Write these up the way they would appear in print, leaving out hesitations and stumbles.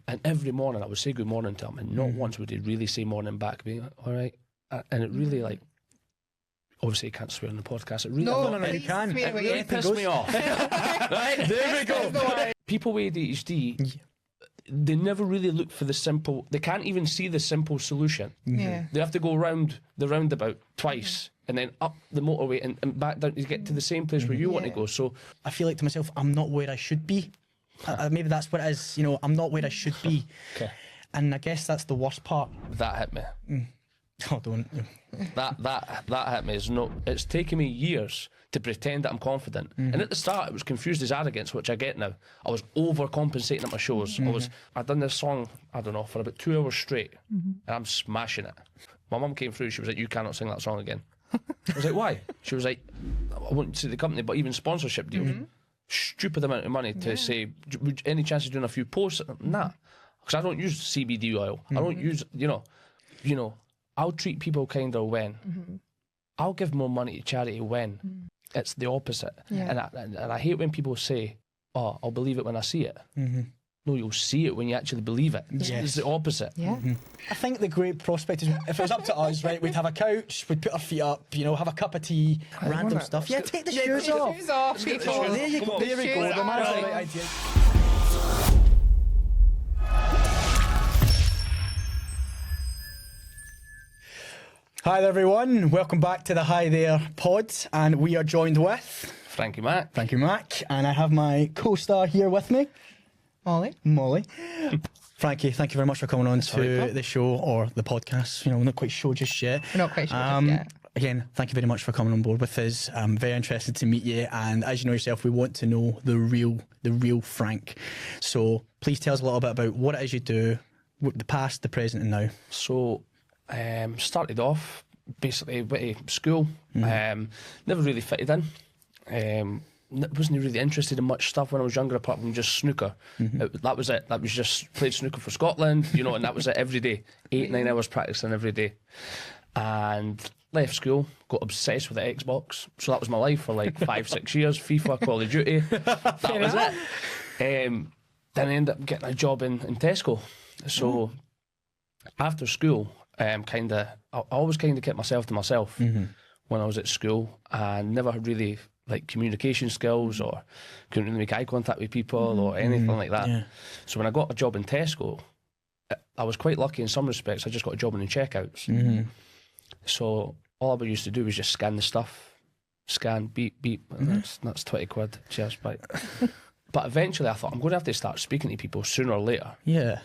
And every morning I would say good morning to him, and not once would he really say morning back, being like, all right. And it really, like, obviously you can't swear on the podcast. It really, No, you can. It really pissed me off. Right? There we go. People with ADHD, they never really look for the simple, they can't even see the simple solution. Yeah. They have to go around the roundabout twice and then up the motorway and back down to get to the same place where you want to go. So I feel like to myself, I'm not where I should be. Maybe that's what it is. You know, I'm not where I should be. Okay. And I guess that's the worst part. that hit me. Oh, don't. That hit me. It's taken me years to pretend that I'm confident. And at the start, it was confused as arrogance, which I get now. I was overcompensating at my shows. I'd done this song, I don't know, for about 2 hours straight, and I'm smashing it. My mum came through. She was like, "You cannot sing that song again." I was like, "Why?" She was like, "I won't say the company, but even sponsorship deals, stupid amount of money to say, any chance of doing a few posts?" Nah, because I don't use CBD oil. I don't use, you know. I'll treat people kinder when. I'll give more money to charity when. It's the opposite. Yeah. And I hate when people say, "Oh, I'll believe it when I see it." No, you'll see it when you actually believe it. It's the opposite. Yeah. I think the great prospect is, if it was up to us, right, we'd have a couch, we'd put our feet up, you know, have a cup of tea, random stuff. Yeah, take the shoes off. Shoes off, people. There you go. There we go. Shoes The man's off. the right idea. Hi there, everyone. Welcome back to the Hi There pod, and we are joined with Frankie Mack. Frankie Mack, and I have my co-star here with me, Molly. Frankie, thank you very much for coming on to the show, or the podcast. You know, we're not quite sure just yet. We're not quite sure just yet. Again, thank you very much for coming on board with us. I'm very interested to meet you, and as you know yourself, we want to know the real Frank. So please tell us a little bit about what it is you do, the past, the present, and now. So, started off basically went to school. Never really fitted in. Wasn't really interested in much stuff when I was younger, apart from just snooker. That was it. That was just played snooker for Scotland, you know, and that was it every day. 8-9 hours practicing every day. And left school, got obsessed with the Xbox. So that was my life for like 5-6 years. FIFA, Call of Duty. That was it. Then I ended up getting a job in Tesco. So after school, I always kind of kept myself to myself when I was at school, and never had really like communication skills, or couldn't really make eye contact with people or anything like that. Yeah. So when I got a job in Tesco, I was quite lucky in some respects. I just got a job in the checkouts. So all I used to do was just scan the stuff, beep, beep. That's 20 quid. Cheers, bye. But eventually I thought, I'm going to have to start speaking to people sooner or later. Yeah.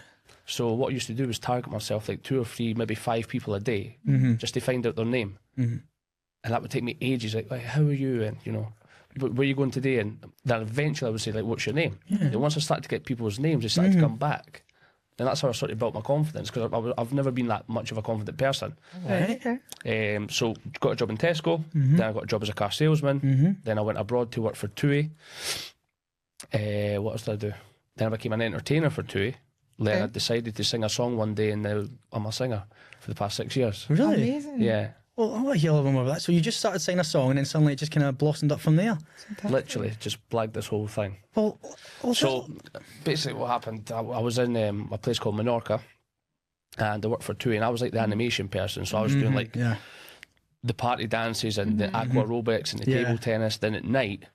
So what I used to do was target myself like 2 or 3, maybe 5 people a day, just to find out their name. And that would take me ages, like, how are you? And, you know, where are you going today? And then eventually I would say, like, what's your name? And once I started to get people's names, they started to come back. And that's how I sort of built my confidence, because I've never been that much of a confident person. So got a job in Tesco, then I got a job as a car salesman, then I went abroad to work for TUI. What else did I do? Then I became an entertainer for TUI. Then I decided to sing a song one day, and now I'm a singer for the past 6 years. Really? Amazing. Yeah. Well, I want to hear a little bit more about that. So you just started singing a song, and then suddenly it just kind of blossomed up from there? Literally, just blagged this whole thing. Well, so basically what happened, I was in a place called Menorca, and I worked for TUI, and I was like the animation person, so I was doing like the party dances and the aqua aerobics and the table tennis. Then at night,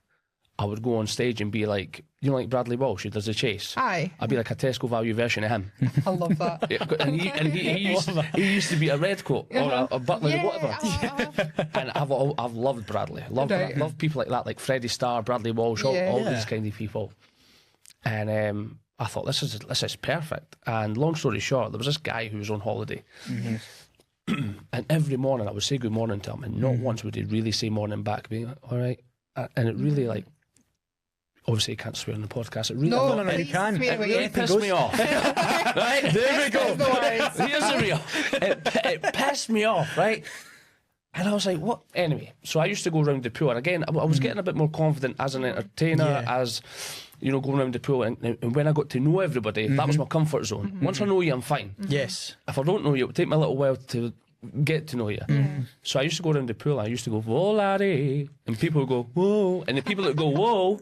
I would go on stage and be like, you know, like Bradley Walsh, who does the chase. Aye. I'd be like a Tesco value version of him. I love that. And he used to be a Redcoat or a Butler, whatever. And I've loved Bradley. Love people like that, like Freddie Starr, Bradley Walsh, all these kind of people. And I thought, this is perfect. And long story short, there was this guy who was on holiday. And every morning I would say good morning to him, and not once would he really say morning back, being like, all right. And it really, like, obviously you can't swear on the podcast. It really, No, you can. It really pissed me off. Right? There we go. Here's the real. It pissed me off, right? And I was like, what? Anyway, so I used to go around the pool, and again, I was getting a bit more confident as an entertainer, as, you know, going around the pool. And when I got to know everybody, that was my comfort zone. Once I know you, I'm fine. Yes. If I don't know you, it would take me a little while to get to know you. So I used to go around the pool, and I used to go, whoa, laddie. And people would go, whoa. And the people that go, whoa,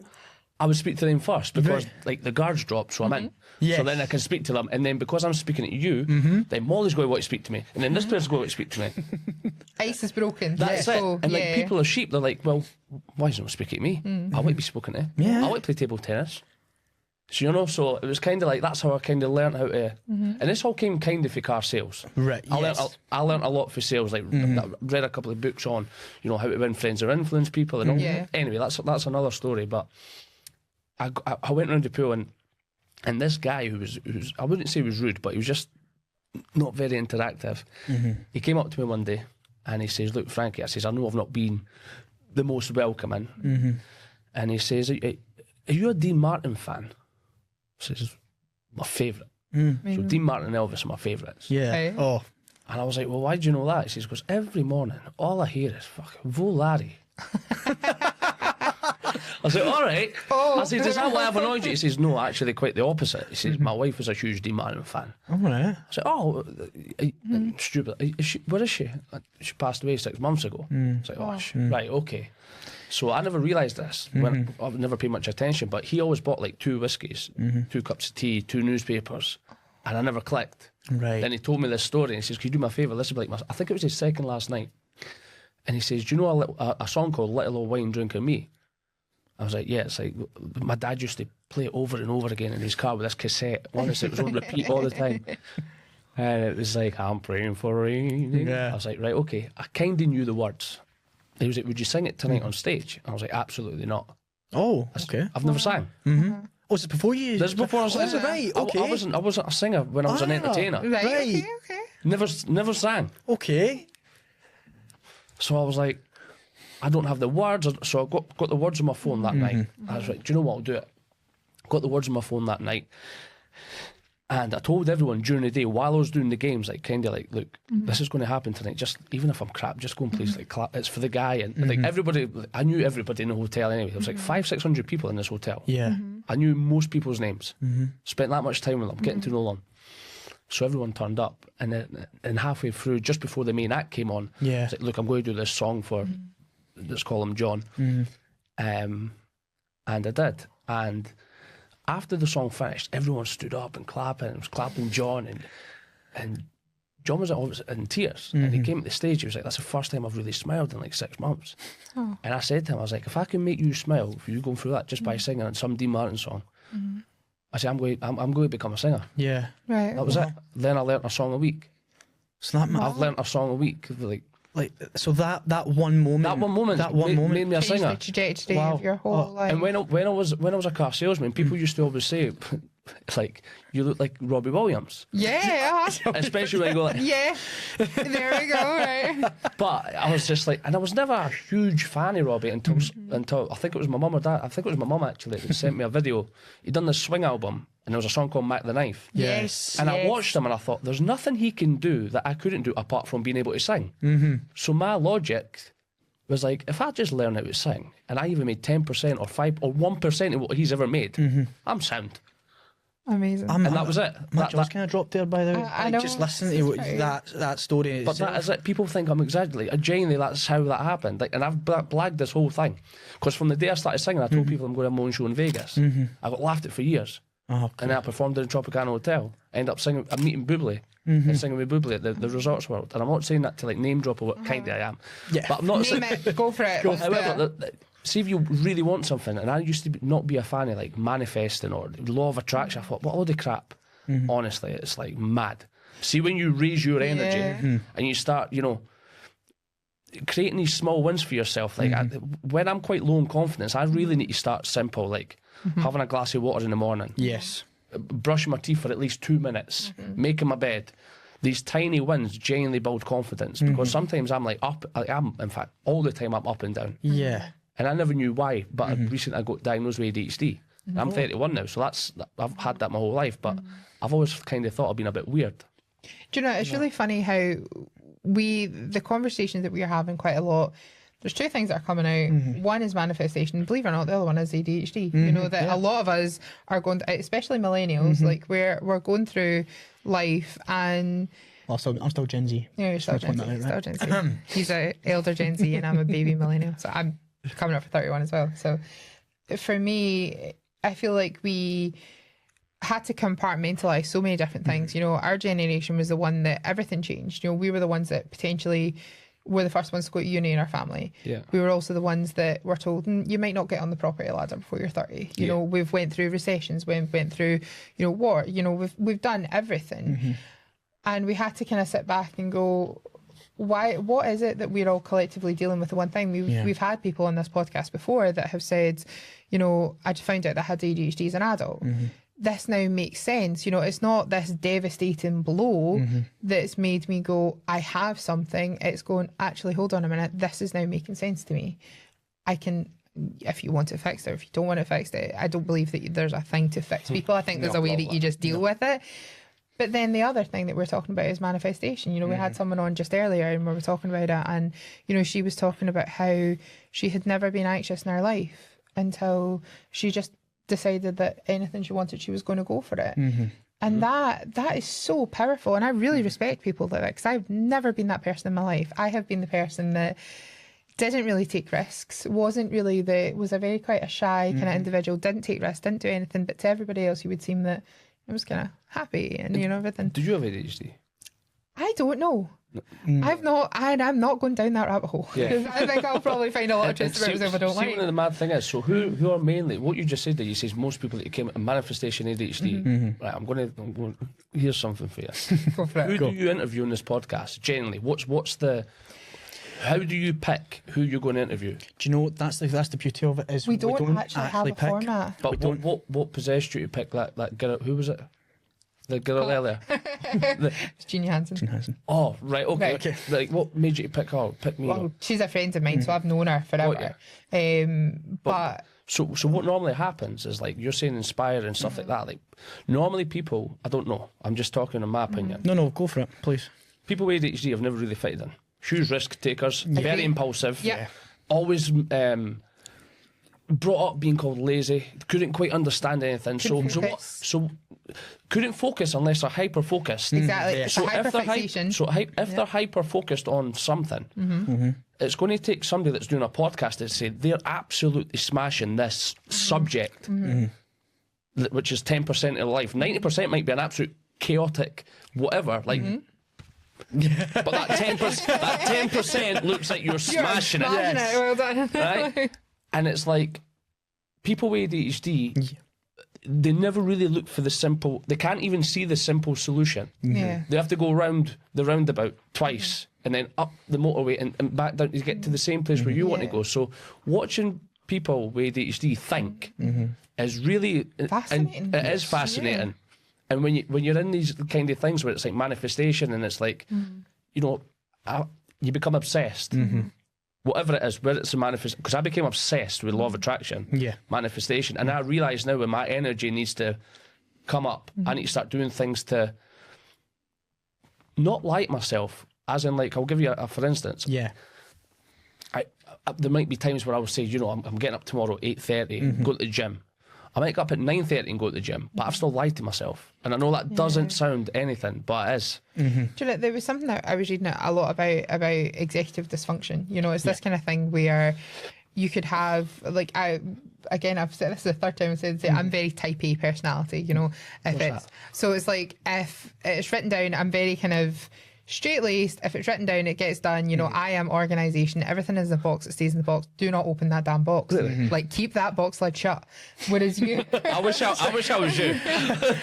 I would speak to them first because like the guards drop, so I'm in. Yes. So then I can speak to them, and then because I'm speaking to you, then Molly's going to want to speak to me, and then this person's going to speak to me. Ice is broken. That's yeah. it. So, And like yeah. people are sheep. They're like, well, why is he not speaking to me? I want to be spoken to. Yeah. I want to play table tennis. So so it was kind of like that's how I kind of learned how to. And this all came kind of for car sales. Right. I learned a lot for sales. Like I read a couple of books on, how to win friends or influence people and all. Yeah. Anyway, that's another story. But I went around the pool and this guy who was I wouldn't say he was rude, but he was just not very interactive. He came up to me one day and he says, "Look, Frankie," I says, "I know I've not been the most welcoming." And he says, "Are you a Dean Martin fan?" I says, "My favourite." So Dean Martin and Elvis are my favourites. Yeah. Right. Oh. And I was like, "Well, why do you know that?" He says, "Because every morning all I hear is fucking Volare." I was like, "All right." I said, "Is that why I've annoyed you?" He says, "No, actually, quite the opposite." He says, "My wife was a huge Dean Martin fan." All right. I said, "Oh, stupid. Where is she?" She passed away 6 months ago. I was like, "Oh, right, okay." So I never realised this. When I've never paid much attention, but he always bought like 2 whiskies, 2 cups of tea, 2 newspapers, and I never clicked. Right. Then he told me this story and he says, "Can you do me a favour? This is like I think it was his second last night." And he says, "Do you know a song called Little Old Wine Drinking Me?" I was like, "Yeah." It's like my dad used to play it over and over again in his car with this cassette. Honestly, it was on repeat all the time. And it was like, "I'm praying for rain." Yeah. I was like, "Right, okay." I kind of knew the words. He was like, "Would you sing it tonight on stage?" I was like, "Absolutely not." Oh, okay. I've never sang. Oh, is it before you? This is before I was. Oh, is it right? Okay. I wasn't a singer when I was an entertainer. Right. Right. Okay. Never sang. Okay. So I was like, I don't have the words. So I got the words on my phone that night. I was like, "Do you know what? I'll do it." Got the words on my phone that night. And I told everyone during the day while I was doing the games, like kind of like, "Look, this is going to happen tonight. Just even if I'm crap, just go and please like clap. It's for the guy." And like everybody, I knew everybody in the hotel anyway. There was like 500-600 people in this hotel. Yeah. I knew most people's names. Spent that much time with them, getting to know them. So everyone turned up, and then halfway through, just before the main act came on, Yeah. I was like, "Look, I'm going to do this song for, let's call him John." And I did. And after the song finished, everyone stood up and clapping. It was clapping John, and John was always in tears. And he came to the stage. He was like, "That's the first time I've really smiled in like 6 months." And I said to him, I was like, "If I can make you smile, if you going through that just by singing some Dean Martin song," I said, I'm going to become a singer." Yeah. Right. That was it. Then I learnt a song a week. So that I've learnt a song a week. like so that one moment made me a Changed singer. the trajectory Wow. of your whole life. And when I was a car salesman, people used to always say, like, "You look like Robbie Williams," yeah. especially when I go like. Yeah. There we go. Right. But I was just like, and I was never a huge fan of Robbie until I think it was my mum or dad. I think it was my mum actually that sent me a video. He'd done this swing album, and there was a song called "Mac the Knife." Yes. And I watched him and I thought, there's nothing he can do that I couldn't do apart from being able to sing. So my logic was like, if I just learn how to sing and I even made 10% or 5 or 1% of what he's ever made, I'm sound. Amazing. And that was it. My jaw's kind of dropped there, by the way. I Like, know, just listening this to is pretty- that story. But that is it. People think I'm exaggerating. Genuinely, that's how that happened. Like, and I've blagged this whole thing. Because from the day I started singing, I told people I'm going to have my own show in Vegas. I got laughed at for years. Oh, And then I performed in Tropicana Hotel. I ended up singing, I'm meeting Bublé and singing with Bublé at the Resorts World. And I'm not saying that to like name drop or what kind of I am. Yeah. But I'm not Name saying. it. Go for it. Let's do However, it. see if you really want something, and I used to not be a fan of like manifesting or law of attraction. I thought, what a load of crap. Honestly, it's like mad. See, when you raise your energy Yeah. and you start, creating these small wins for yourself. Like when I'm quite low in confidence, I really need to start simple, like having a glass of water in the morning, yes. brushing my teeth for at least 2 minutes, making my bed. These tiny wins genuinely build confidence because sometimes I'm like in fact, all the time I'm up and down. Yeah. And I never knew why, but recently I got diagnosed with ADHD. I'm 31 now, so I've had that my whole life, but I've always kind of thought I've been a bit weird. Do you know, it's really funny how the conversations that we're having quite a lot, there's 2 things that are coming out. One is manifestation, believe it or not, the other one is ADHD. You know, that a lot of us are going to, especially millennials, like we're going through life and... Well, I'm still Gen Z. Yeah, you're still Just Gen want Z. that out, Still Gen Z. He's an elder Gen Z and I'm a baby millennial. So I'm coming up for 31 as well. So for me, I feel like we had to compartmentalize so many different things. You know, our generation was the one that everything changed. You know, we were the ones that potentially were the first ones to go to uni in our family. Yeah. We were also the ones that were told, you might not get on the property ladder before you're 30. You know, we've went through recessions, we went through, you know, war. You know, we've done everything. And we had to kind of sit back and go, what is it that we're all collectively dealing with? The one thing we've had people on this podcast before that have said, you know, I just found out that I had ADHD as an adult. This now makes sense. You know, it's not this devastating blow that's made me go, I have something. It's going, actually, hold on a minute. This is now making sense to me. I can, if you want it fixed or if you don't want it fixed, I don't believe that there's a thing to fix people. I think there's a way that you just deal with it. But then the other thing that we're talking about is manifestation. You know, we had someone on just earlier and we were talking about it, and, you know, she was talking about how she had never been anxious in her life until she just decided that anything she wanted, she was going to go for it. And that is so powerful. And I really respect people like that, because I've never been that person in my life. I have been the person that didn't really take risks, was a very quite a shy kind of individual, didn't take risks, didn't do anything, but to everybody else you would seem that I was kind of happy and, you know, everything. Did you have ADHD? I don't know. I'm not going down that rabbit hole. Yeah. I think I'll probably find a lot of truth about myself I don't see, like. one of the mad thing is, so who are mainly, what you just said there, you says most people that came manifestation ADHD. Right, I'm going to, here's something for you. Go for it. Who do you interview in this podcast? Generally, what's the, how do you pick who you're going to interview? Do you know that's the beauty of it is We don't actually have a pick. format. But what possessed you to pick that girl? Who was it? The girl earlier. It's Jeannie Hansen. Oh, right, okay. Right. Like, what made you pick her? Pick me. Well, she's a friend of mine, so I've known her forever. But so what normally happens is, like you're saying, inspire and stuff like that. Like, normally people, I don't know. I'm just talking in my opinion. No, go for it, please. People with ADHD have never really fitted in. Huge risk takers, very impulsive. Yeah. Always brought up being called lazy. Couldn't quite understand anything. So couldn't focus unless they're hyper focused. Exactly. Yeah. It's a hyperfixation. If they're hyper focused on something, it's going to take somebody that's doing a podcast to say they're absolutely smashing this subject, which is 10% of life. 90% might be an absolute chaotic whatever. Like. But that 10% looks like you're smashing it. Yes. Well done. Right? And it's like people with ADHD, they never really look for the simple. They can't even see the simple solution. Yeah. They have to go around the roundabout twice and then up the motorway and back down to get to the same place where you want to go. So watching people with ADHD think is really fascinating. It is fascinating. And when you're in these kind of things where it's like manifestation and it's like, you know, you become obsessed. Whatever it is, whether it's a manifest, because I became obsessed with law of attraction, manifestation, and I realise now when my energy needs to come up, I need to start doing things to not like myself, as in, like, I'll give you a for instance. Yeah. There might be times where I will say, you know, I'm getting up tomorrow 8:30, go to the gym. I might get up at 9:30 and go to the gym, but I've still lied to myself. And I know that doesn't sound anything, but it is. Do you know, there was something that I was reading a lot about executive dysfunction. You know, it's this kind of thing where you could have, like, I've said this is the third time I've said I'm very type A personality, you know. So it's like, if it's written down, I'm very kind of straight-laced. If it's written down, it gets done. You know, I am organisation. Everything is in the box. It stays in the box. Do not open that damn box. Like, keep that box lid shut. Whereas you, I wish I was you.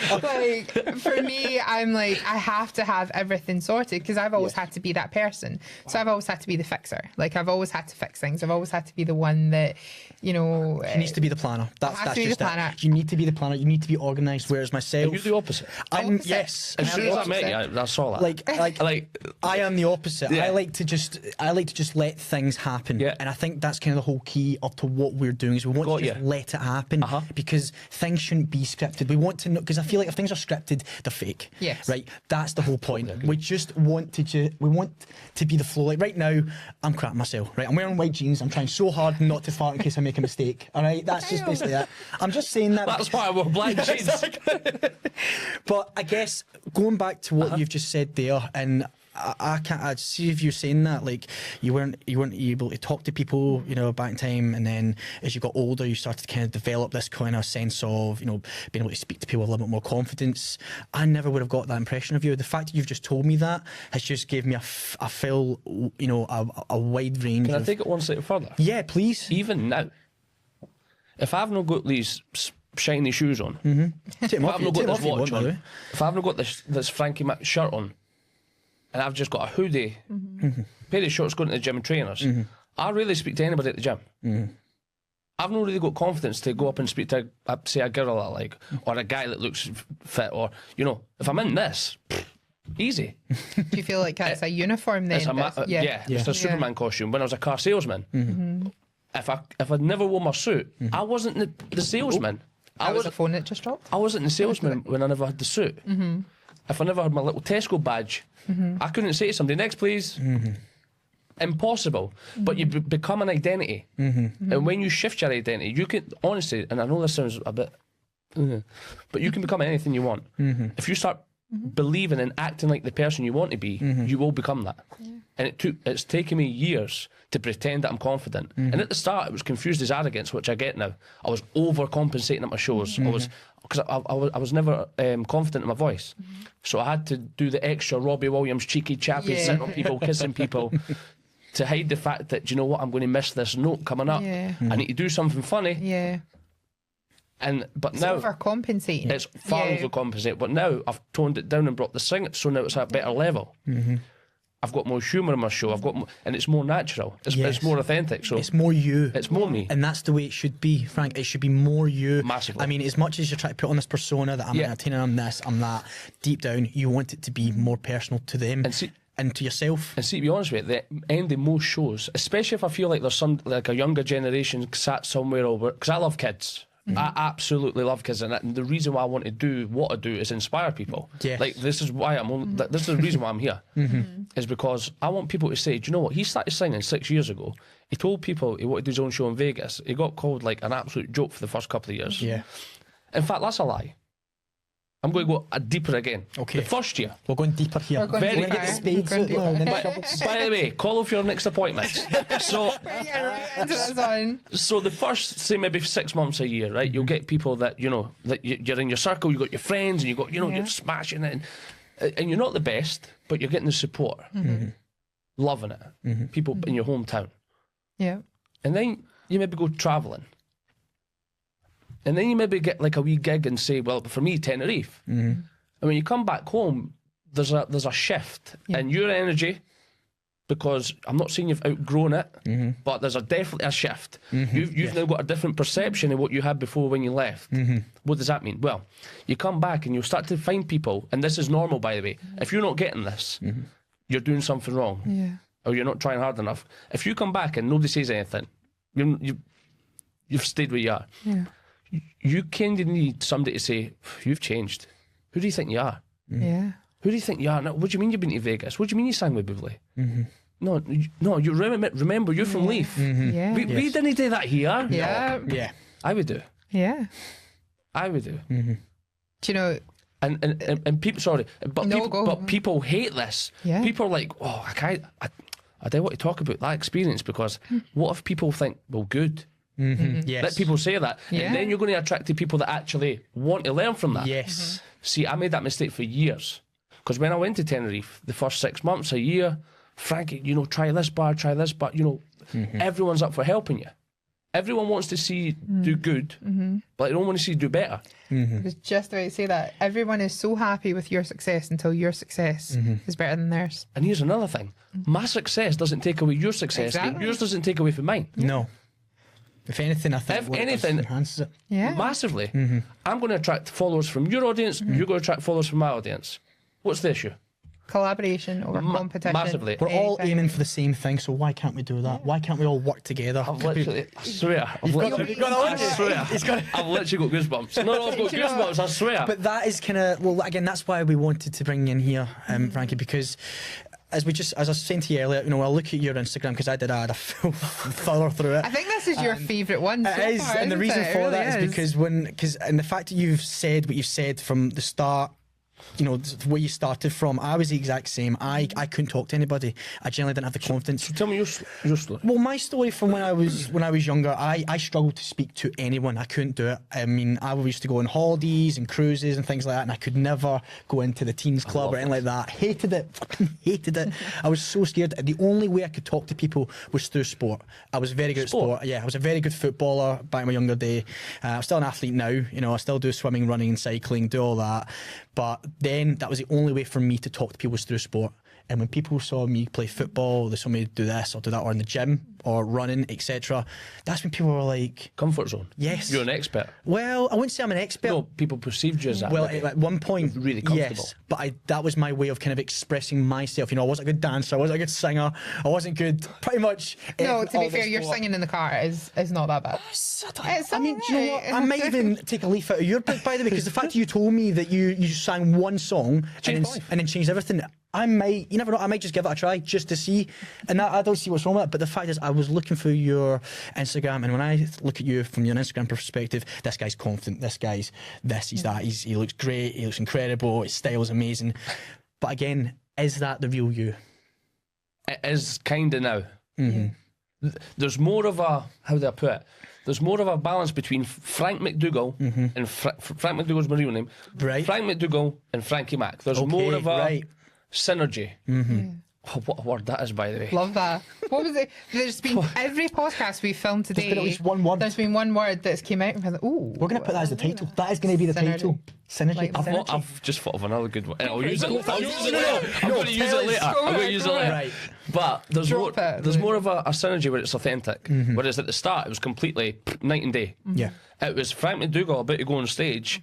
like, for me, I'm like, I have to have everything sorted because I've always had to be that person. So I've always had to be the fixer. Like, I've always had to fix things. I've always had to be the one that, you know, He needs to be the planner. That's to be just the planner. it. You need to be the planner. You need to be organised. Whereas myself, Are you the opposite? Yes. As soon as I met you, I saw that. Like I am the opposite. Yeah. I like to just let things happen. Yeah. And I think that's kind of the whole key up to what we're doing is we want to just let it happen because things shouldn't be scripted. We want to know, because I feel like if things are scripted, they're fake. Yes. Right. That's the whole point. We just want to be the flow. Like right now, I'm crapping myself. Right. I'm wearing white jeans. I'm trying so hard not to fart in case I make a mistake. All right. That's just basically that. I'm just saying that. That's why I wear black jeans. But I guess going back to what you've just said there, and I can't. I see if you're saying that like you weren't able to talk to people, back in time, and then as you got older, you started to kind of develop this kind of sense of being able to speak to people with a little bit more confidence. I never would have got that impression of you. The fact that you've just told me that has just gave me a full, a wide range. Can I take it one step further? Yeah, please. Even now, if I've not got these shiny shoes on, Take them if off, I've not got this watch on, by the way. if I've not got this Frankie Mack shirt on, and I've just got a hoodie, pair of shorts going to the gym and trainers, I rarely speak to anybody at the gym. I've not really got confidence to go up and speak to, say, a girl I like, or a guy that looks fit, or, if I'm in this, easy. Do you feel like it's a uniform then? It's a Superman costume. When I was a car salesman, if I'd never worn my suit, I wasn't the salesman. I was a phone that just dropped. I wasn't the salesman when I never had the suit. If I never had my little Tesco badge, I couldn't say to somebody, next please. Impossible. But you become an identity. And when you shift your identity, you can, honestly, and I know this sounds a bit, but you can become anything you want. If you start believing and acting like the person you want to be, you will become that. And it's taken me years to pretend that I'm confident. And at the start, it was confused as arrogance, which I get now. I was overcompensating at my shows. Because I was never confident in my voice. So I had to do the extra Robbie Williams cheeky chappy, sitting on people, kissing people, to hide the fact that, do you know what, I'm going to miss this note coming up. I need to do something funny. But now overcompensating. It's far overcompensating. But now I've toned it down and brought the singing, so now it's at a better level. I've got more humour in my show. And it's more natural. It's more authentic. So it's more you. It's more me. And that's the way it should be, Frank. It should be more you. Massively. I mean, as much as you're trying to put on this persona that I'm an entertainer, I'm this, I'm that, deep down, you want it to be more personal to them and to yourself. And see, to be honest with you, the end of most shows, especially if I feel like there's like a younger generation sat somewhere over, because I love kids. I absolutely love kids, and the reason why I want to do what I do is inspire people. Like this is why this is the reason why I'm here, is because I want people to say, do you know what? He started singing 6 years ago. He told people he wanted his own show in Vegas. He got called like an absolute joke for the first couple of years. In fact, that's a lie. I'm going to go deeper again. Okay. The first year. We're going deeper here. We're going We're going to deeper. get the spades out now. And then By the way, call off your next appointments. So the first, say maybe 6 months a year, right? You'll get people that, that you're in your circle, you've got your friends, and you've got, you're smashing it. And you're not the best, but you're getting the support. Loving it. People in your hometown. And then you maybe go travelling. And then you maybe get like a wee gig and say, well, for me, Tenerife. And when you come back home, there's a shift in your energy, because I'm not saying you've outgrown it, but there's definitely a shift. You've now got a different perception of what you had before when you left. What does that mean? Well, you come back and you'll start to find people, and this is normal, by the way. If you're not getting this, you're doing something wrong, or you're not trying hard enough. If you come back and nobody says anything, you've stayed where you are. You kind of need somebody to say, you've changed. Who do you think you are? Who do you think you are? No, what do you mean you've been to Vegas? What do you mean you sang with Bublé? No, you remember you're from Leaf. We didn't do that here. I would do. I would do. Do you know? And people, sorry, but people hate this. People are like, oh, I don't want to talk about that experience, because what if people think, well, good? Let people say that, and then you're going to attract the people that actually want to learn from that. See, I made that mistake for years, because when I went to Tenerife, the first 6 months, a year, Frankie, try this bar, everyone's up for helping you. Everyone wants to see you do good, but they don't want to see you do better. I was just about to say that. Everyone is so happy with your success until your success is better than theirs. And here's another thing. My success doesn't take away your success. Exactly. Yours doesn't take away from mine. No. If anything, I think enhances it. Massively. I'm going to attract followers from your audience, you're going to attract followers from my audience. What's the issue? Collaboration over competition. Massively. We're all aiming for the same thing, so why can't we do that? Why can't we all work together? I swear. I've literally got goosebumps. No, I've got goosebumps, I swear. But that is kind of, well, again, that's why we wanted to bring you in here, Frankie, because as I was saying to you earlier, I'll look at your Instagram, because I had a full thorough through it. I think this is your favourite one. It is, and the reason for that is because and the fact that you've said what you've said from the start, you know, where you started from. I was the exact same. I couldn't talk to anybody. I generally didn't have the confidence. So tell me your story. Well, my story from when I was younger, I struggled to speak to anyone. I couldn't do it. I mean, I used to go on holidays and cruises and things like that, and I could never go into the teens club or anything like that. Hated it. Fucking hated it. I was so scared. The only way I could talk to people was through sport. I was very good at sport. Yeah, I was a very good footballer back in my younger day. I'm still an athlete now. You know, I still do swimming, running, and cycling, do all that. But then that was the only way for me to talk to people was through sport. And when people saw me play football, they saw me do this or do that, or in the gym or running, etc., that's when people were like... Comfort zone. Yes. You're an expert. Well, I wouldn't say I'm an expert. No, people perceived you as that. Well, at one point, really comfortable. yes, but that was my way of kind of expressing myself. You know, I wasn't a good dancer, I wasn't a good singer, I wasn't good pretty much... No, to be fair, your singing in the car is not that bad. I mean, do you know what? I might even take a leaf out of your book, by the way, because the fact that you told me that you sang one song and then changed everything... I might, you never know, I might just give it a try just to see. And I don't see what's wrong with it. But the fact is, I was looking through your Instagram, and when I look at you from your Instagram perspective, this guy's confident, this guy's this, he's that, he looks great, he looks incredible, his style's amazing. But again, is that the real you? It is kind of now. Mm-hmm. There's more of a, how do I put it? There's more of a balance between Frank McDougall and Frank McDougall's my real name. Right. Frank McDougall and Frankie Mack. There's more of a synergy. Oh, what a word that is, by the way. Love that. What was it? There's been every podcast we filmed today. There's been at least one word. There's been one word that's came out and been like, ooh. We're going to put that as the title. That is going to be the title. Synergy. Like I've just thought of another good one. I'll use it. I'm going to use it later. I'm going to use it later. Right. But there's more of a synergy where it's authentic. Whereas at the start, it was completely night and day. Yeah. It was Frank McDougall about to go on stage,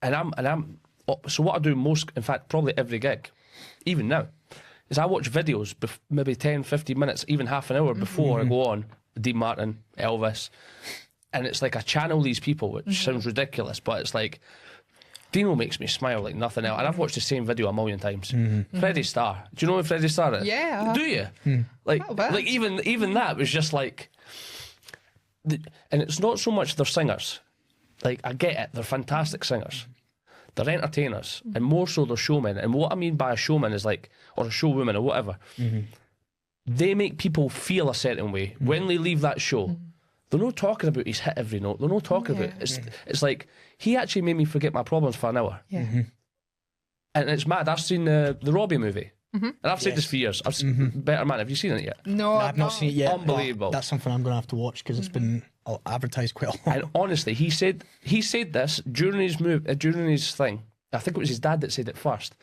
and I'm. So what I do most, in fact, probably every gig, even now, is I watch videos, maybe 10, 15 minutes, even half an hour before I go on, Dean Martin, Elvis, and it's like I channel these people, which sounds ridiculous, but it's like, Dino makes me smile like nothing else, and I've watched the same video a million times. Freddie Starr, do you know who Freddie Starr is? Yeah. Do you? Like even that was just like, and it's not so much they're singers, like I get it, they're fantastic singers. They're entertainers, and more so they're showmen. And what I mean by a showman is like, or a showwoman or whatever, they make people feel a certain way. When they leave that show, they're not talking about he's hit every note. They're not talking about it's like, he actually made me forget my problems for an hour. Yeah. And it's mad. I've seen the Robbie movie. And I've said this for years. I've seen Better Man. Have you seen it yet? No, I've not seen it yet. Unbelievable. That's something I'm going to have to watch because it's been advertised quite a lot. And honestly, he said this during his during his thing. I think it was his dad that said it first.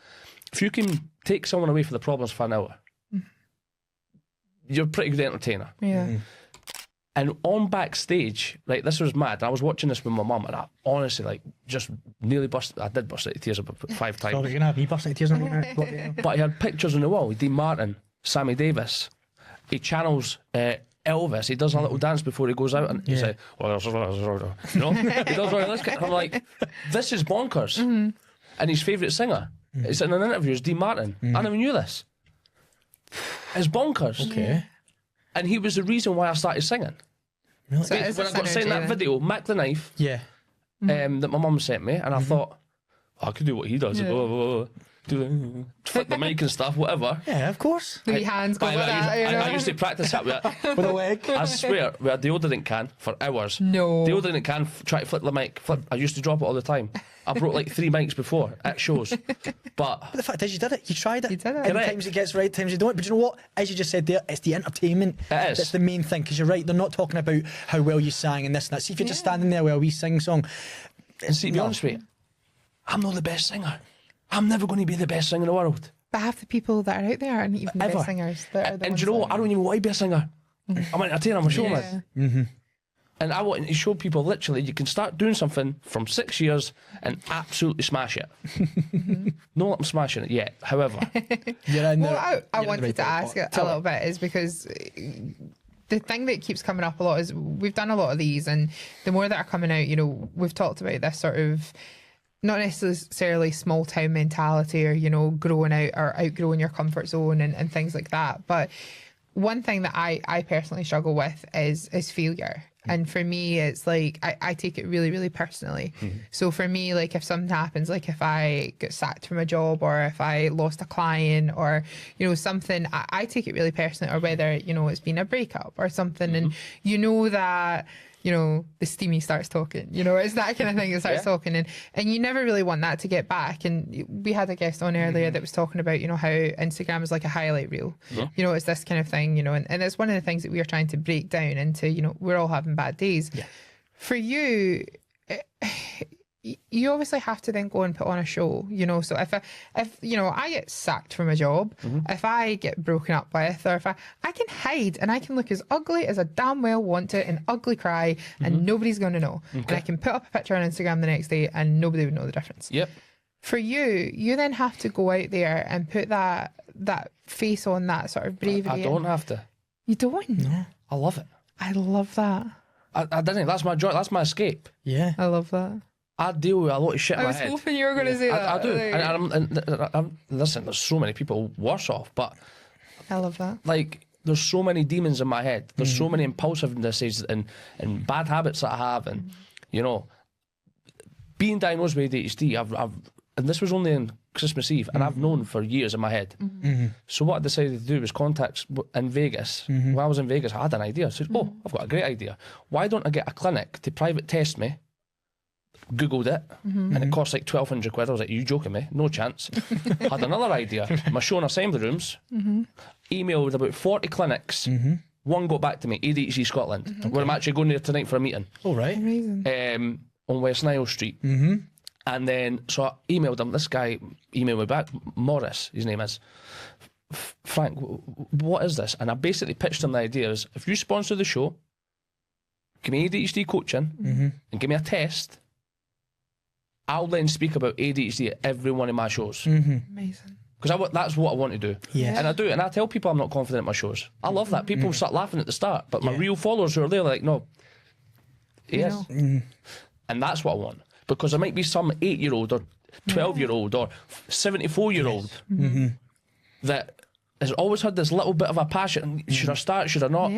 If you can take someone away from the problems for an hour, you're a pretty good entertainer. Yeah. And on backstage, like, this was mad. I was watching this with my mum, and I honestly, like, just nearly busted. I did bust out of tears about 5 times. You're going to have me busting tears on the But he had pictures on the wall. Dean Martin, Sammy Davis. He channels Elvis. He does a little dance before he goes out, and he's like, you know, he does all this. I'm like, this is bonkers. And his favourite singer, it's in an interview, is Dean Martin. I never knew this. It's bonkers. Okay. And he was the reason why I started singing. Really? So When I got sent that video, Mac the Knife, Yeah. that my mum sent me, and I thought, I could do what he does. Yeah. Flip the mic and stuff, whatever. Yeah, of course. The hands go with that, you know? I used to practice that With a leg. I swear, with a deodorant can for hours. No. Deodorant can, try to flip the mic. I used to drop it all the time. I broke like 3 mics before at shows. But The fact is, you did it. You tried it. You did it. And Correct. times it gets right, times you don't. But you know what? As you just said there, it's the entertainment. It is. That's the main thing. Because you're right, they're not talking about how well you sang and this and that. See, if you're just standing there with a wee sing song. and see, to be honest with you, I'm not the best singer. I'm never going to be the best singer in the world. But half the people that are out there aren't even the Ever. best singers. That are the And ones do you know that what? I don't even want to be a singer. I'm an entertainer, I'm a showman. Yeah. And I want to show people, literally, you can start doing something from 6 years and absolutely smash it. Not that I'm smashing it yet, however. You're in Well, I you're in the wanted right to ballpark. ask it a little bit is because the thing that keeps coming up a lot is we've done a lot of these, and the more that are coming out, you know, we've talked about this sort of not necessarily small town mentality or, you know, growing out or outgrowing your comfort zone and things like that. But one thing that I personally struggle with is failure. And for me, it's like I take it really, really personally. So for me, like if something happens, like if I get sacked from a job or if I lost a client or, you know, something, I take it really personally, or whether, you know, it's been a breakup or something. And you know that, you know, the steamy starts talking, you know, it's that kind of thing that starts talking, and you never really want that to get back. And we had a guest on earlier that was talking about, you know, how Instagram is like a highlight reel, you know, it's this kind of thing, you know, and it's one of the things that we are trying to break down into, you know, we're all having bad days. For you, you obviously have to then go and put on a show, you know. So if you know, I get sacked from a job, if I get broken up with, or if I can hide and I can look as ugly as I damn well want to and ugly cry, and nobody's going to know. And I can put up a picture on Instagram the next day and nobody would know the difference. For you then have to go out there and put that face on, that sort of bravery. I don't have to. You don't? No. I love it. I love that. I didn't. That's my joy. That's my escape. Yeah. I love that. I deal with a lot of shit in my head. I was hoping you were going to say that. I do. And listen, there's so many people worse off, but I love that. like, there's so many demons in my head. There's so many impulsivenesses and bad habits that I have, and you know, being diagnosed with ADHD, I've and this was only on Christmas Eve, and I've known for years in my head. So what I decided to do was contact in Vegas. When I was in Vegas, I had an idea. I said, "Oh, I've got a great idea. Why don't I get a clinic to private test me?" Googled it, and it cost like 1,200 quid. I was like, "You joking me? No chance." Had another idea. My show in assembly rooms. Emailed about 40 clinics. One got back to me, ADHD Scotland, where I'm actually going there tonight for a meeting. All right. Amazing. On West Nile Street. And then, so I emailed him. This guy emailed me back, Morris, his name is. Frank, what is this? And I basically pitched him the idea is, if you sponsor the show, give me ADHD coaching, and give me a test, I'll then speak about ADHD at every one of my shows. Amazing. Because that's what I want to do. Yes. And I do. And I tell people I'm not confident at my shows. I love that. People start laughing at the start. But my real followers who are there, like, no. Yes. And that's what I want. Because there might be some 8-year-old or 12-year-old or 74-year-old that has always had this little bit of a passion. Should I start? Should I not?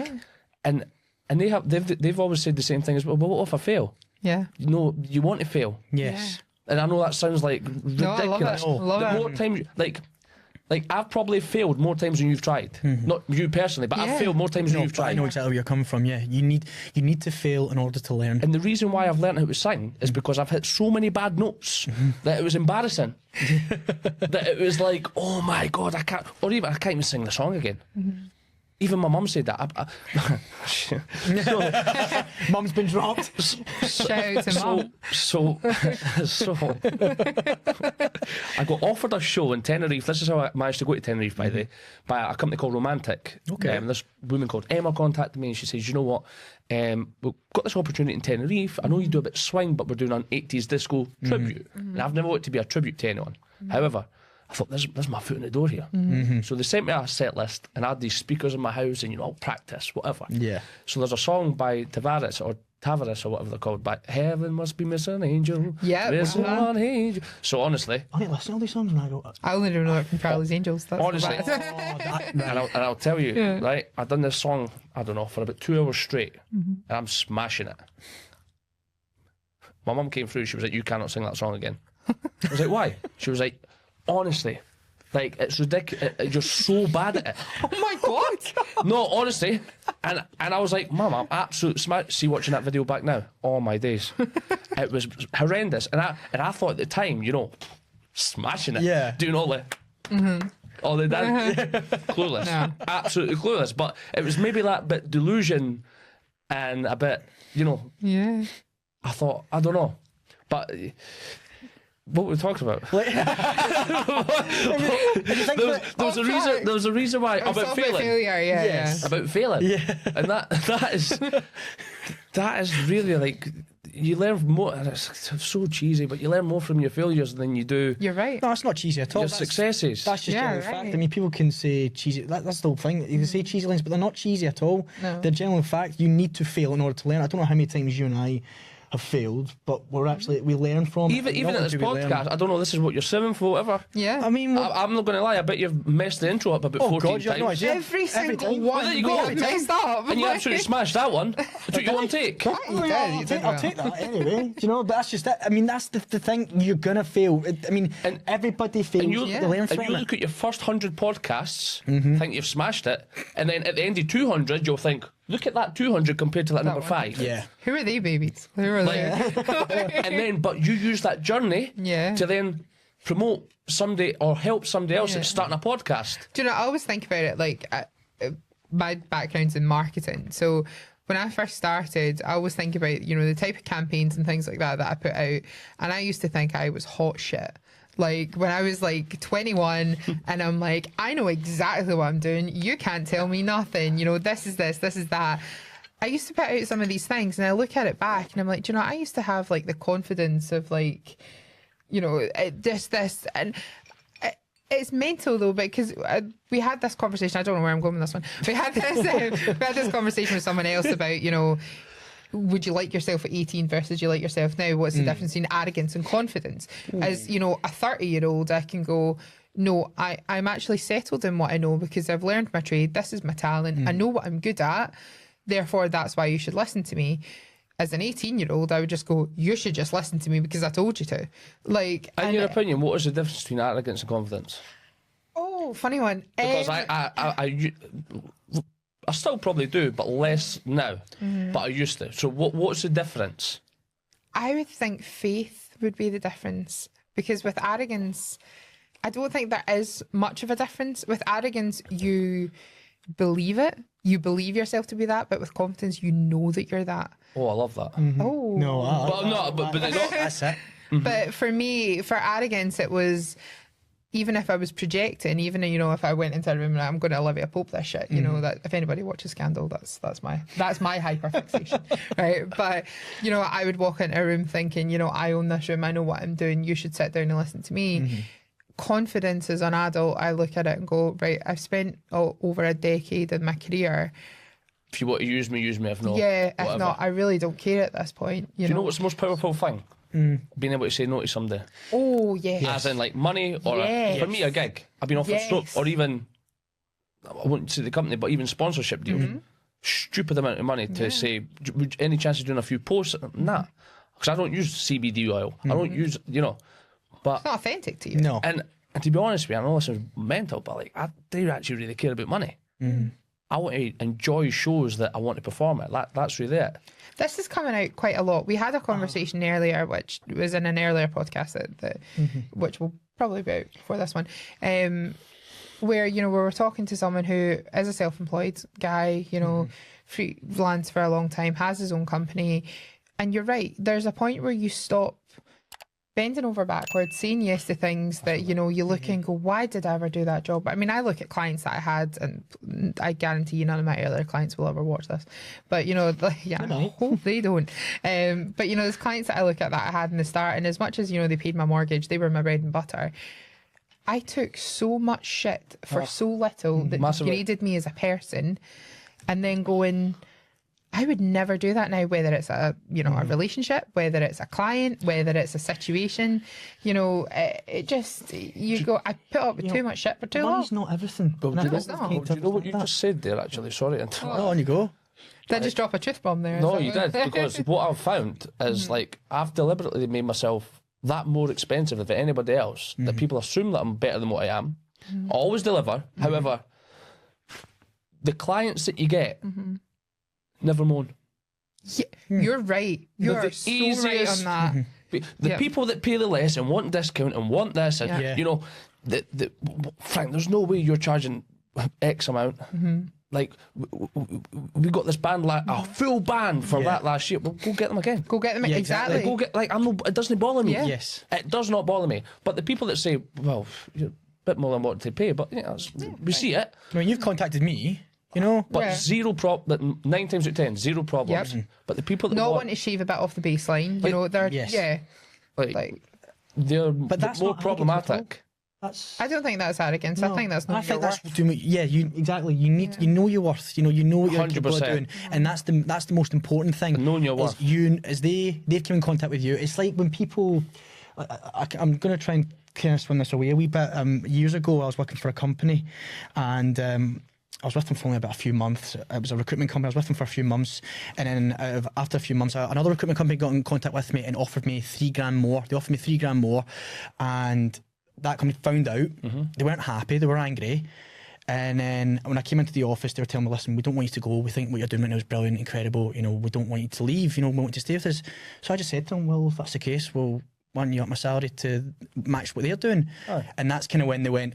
And they've always said the same thing as well. What if I fail? No, you want to fail. Yes. And I know that sounds like ridiculous. No, I love it. More times, like I've probably failed more times than you've tried. Not you personally, but I've failed more times than you've tried. I know exactly where you're coming from. Yeah, you need to fail in order to learn. And the reason why I've learned how to sing is because I've hit so many bad notes that it was embarrassing. That it was like, oh my God, I can't even sing the song again. Even my mum said that. Mum's been dropped. Shout out to Mum. So I got offered a show in Tenerife. This is how I managed to go to Tenerife, by the way, by a company called Romantic. Okay. This woman called Emma contacted me and she says, you know what? We've got this opportunity in Tenerife. I know you do a bit of swing, but we're doing an 80s disco tribute. And I've never wanted to be a tribute to anyone. However, I thought, there's my foot in the door here. So they sent me a set list, and I had these speakers in my house, and I'll practice, whatever. Yeah. So there's a song by Tavares or whatever they're called, by Heaven Must Be Missing an Angel. Yeah. There's one angel. So honestly, I didn't listen to all these songs when I go. I only know it from Charlie's Angels. That's honestly, the and I'll tell you, right? I've done this song, I don't know, for about 2 hours straight, and I'm smashing it. My mum came through. She was like, "You cannot sing that song again." I was like, "Why?" She was like, honestly, like, it's ridiculous. You're so bad at it. Oh my God. No, honestly. And I was like, Mum, I'm absolutely smart. See, watching that video back now, oh my days. It was horrendous. And I thought at the time, smashing it. Yeah. Doing all the all the dance. Clueless. No. Absolutely clueless. But it was maybe that bit delusion and a bit, Yeah. I thought, I don't know. But what were we talking about? There was a reason why about failing. Failure, Yes. About failing. Yeah. And that is really like, you learn more, and it's so cheesy, but you learn more from your failures than you do You're right. No, it's not cheesy at all. your successes. That's just general right. fact. I mean, people can say cheesy. That's the whole thing. You can say cheesy lines, but they're not cheesy at all. No. They're general fact. You need to fail in order to learn. I don't know how many times you and I have failed, but we learn from Even it. at this podcast, I don't know, this is what you're 7th or whatever. Yeah. I mean, I'm not going to lie, I bet you've messed the intro up about 14 God, you have no times. idea. Every single time. one. Well, there you we go. have messed up. And you absolutely smashed that one. It took you one take. You did, I'll you did I'll well. take that anyway. You know, but that's just it. I mean, that's the thing. You're gonna fail. I mean, And- everybody fails. And you, They learn and from you it. look at your first 100 podcasts, think you've smashed it, and then at the end of 200, you'll think, look at that 200 compared to that number one. 5. Yeah. Who are they babies? Who are they? And then, but you use that journey Yeah. to then promote somebody or help somebody else Yeah. that's starting a podcast. Do you know, I always think about it like my background's in marketing. So when I first started, I always think about, you know, the type of campaigns and things like that I put out. And I used to think I was hot shit. Like when I was like 21 and I'm like, I know exactly what I'm doing. You can't tell me nothing. You know, this is that. I used to put out some of these things and I look at it back and I'm like, do you know, I used to have like the confidence of like, you know, this, and it's mental though, because we had this conversation. I don't know where I'm going with this one. We had this conversation with someone else about, you know, would you like yourself at 18 versus you like yourself now? What's the difference between arrogance and confidence? As, you know, a 30-year-old, I can go, no, I'm actually settled in what I know because I've learned my trade. This is my talent. I know what I'm good at. Therefore, that's why you should listen to me. As an 18-year-old, I would just go, you should just listen to me because I told you to. Like, In your opinion, what is the difference between arrogance and confidence? oh, funny one. Because I still probably do, but less now. But I used to. So what's the difference? I would think faith would be the difference, because with arrogance, I don't think there is much of a difference. With arrogance, you believe it. You believe yourself to be that, but with confidence, you know that you're that. Oh, I love that. Oh. No, But I'm not. But they're not. that's it. But for me, for arrogance, it was, even if I was projecting, even, you know, if I went into a room and I'm going to Olivia Pope this shit, you know, that if anybody watches Scandal, that's my hyperfixation, right? But, you know, I would walk into a room thinking, you know, I own this room, I know what I'm doing, you should sit down and listen to me. Confidence as an adult, I look at it and go, right, I've spent over a decade in my career. If you want to use me, If not, Yeah, whatever. if not, I really don't care at this point. Do you know what's the most powerful thing? Being able to say no to somebody. Oh, yes. As in, like, money or, Yes. for me, a gig. I've been offered Yes. soap or even, I won't say the company, but even sponsorship deals. Stupid amount of money to say, any chance of doing a few posts? Nah. Because I don't use CBD oil. I don't use, you know. But It's not authentic to you. No. And to be honest with you, I know this is mental, but like I do actually really care about money. I want to enjoy shows that I want to perform at. That's really it. This is coming out quite a lot. We had a conversation earlier, which was in an earlier podcast which will probably be out before this one, where, you know, we were talking to someone who is a self-employed guy, you know, freelance for a long time, has his own company, and you're right. There's a point where you stop bending over backwards, saying yes to things that, you know, you look and go, why did I ever do that job? I mean, I look at clients that I had, and I guarantee you none of my earlier clients will ever watch this. But, you know, yeah, I hope they don't. But, you know, there's clients that I look at that I had in the start, and as much as, you know, they paid my mortgage, they were my bread and butter. I took so much shit for so little that massively. degraded me as a person, and then going, I would never do that now, whether it's a, you know, a relationship, whether it's a client, whether it's a situation, you know, it just, you go, I put up with too much shit for too long. Money's not everything. Well, do you it's not. know what you just said there, actually? Sorry. Oh, on you go. Did I just drop a truth bomb there? No, you did, because what I've found is like I've deliberately made myself that more expensive than anybody else, that people assume that I'm better than what I am. I always deliver. However, the clients that you get never moan. Yeah, you're right. You're the so easiest- right on that. The Yeah. people that pay the less and want discount and want this, and Yeah. you know, Frank, there's no way you're charging X amount. Like we got this band, like a full band for that last year. Well, go get them again. Go get them. Yeah, exactly. exactly. Go get, like, I'm no, it doesn't bother me. Yeah. Yes. It does not bother me. But the people that say, well, you're a bit more than what they pay, but yeah, we see it. I mean, you've contacted me, you know. But Yeah. zero 9 times out of 10, zero problems. But the people that Not want, want to shave a bit off the baseline. You Like, know, they're, yes. yeah. like, Like, they're But that's more not arrogance at all. problematic. That's. I don't think that's arrogance. I think that's not your worth. Exactly. You need, you know your worth. You know what you're capable of 100%. doing, and that's the most important thing. Knowing your worth. They've come in contact with you. It's like when people. I'm going to try and kind of swing this away a wee bit. Years ago, I was working for a company, and I was with them for only about a few months. It was a recruitment company. I was with them for a few months, and then after a few months, another recruitment company got in contact with me and offered me $3,000 more. They offered me $3,000 more, and that company found out. They weren't happy. They were angry. And then when I came into the office, they were telling me, listen, we don't want you to go. We think what you're doing right now is brilliant, incredible. You know, we don't want you to leave. You know, we want you to stay with us. So I just said to them, well, if that's the case, well, why don't you up my salary to match what they're doing? Oh. And that's kind of when they went,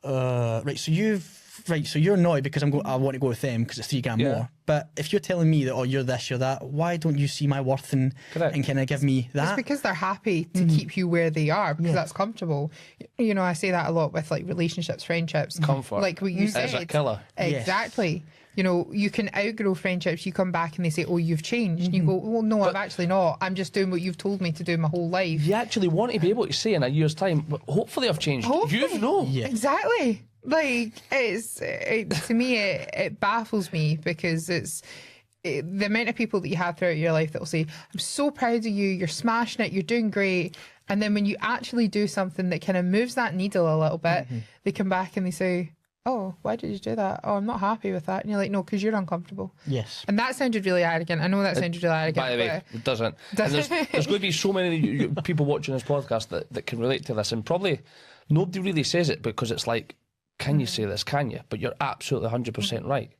so you're annoyed because I want to go with them because it's $3,000 more. But if you're telling me that, oh, you're this, you're that, why don't you see my worth and kind of give me that? It's because they're happy to keep you where they are because that's comfortable. You know, I say that a lot with like relationships, friendships. Comfort. Like what you said. It's a killer. Exactly. Yes. You know, you can outgrow friendships. You come back and they say, oh, you've changed. And you go, well, no, I'm actually not. I'm just doing what you've told me to do my whole life. You actually want to be able to say in a year's time, but hopefully I've changed. You know. Yeah. Exactly. Like, to me, it baffles me because the amount of people that you have throughout your life that will say, I'm so proud of you, you're smashing it, you're doing great. And then when you actually do something that kind of moves that needle a little bit, they come back and they say, oh, why did you do that? Oh, I'm not happy with that. And you're like, no, because you're uncomfortable. Yes. And that sounded really arrogant. I know that sounded really arrogant. By the way, it doesn't. And there's going to be so many people watching this podcast that can relate to this. And probably nobody really says it because it's like, can you say this? Can you? But you're absolutely 100% right.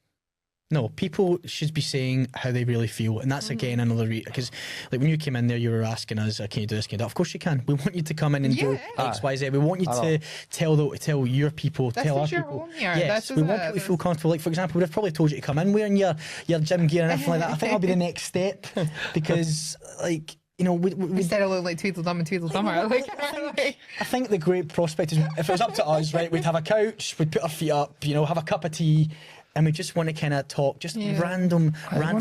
No, people should be saying how they really feel, and that's again another because like when you came in there, you were asking us, "Can you do this? Can you do that?" Of course you can. We want you to come in and do X, Y, Z. We want you to tell your people, tell our people. Home here. Yes, we want people to feel comfortable. Like for example, we'd have probably told you to come in wearing your gym gear and everything like that. I think that'll be the next step because like. You know, we instead of looking like Tweedledum and Tweedledummer. I think the great prospect is if it was up to us, right, we'd have a couch, we'd put our feet up, you know, have a cup of tea, and we just want to kind of talk, just random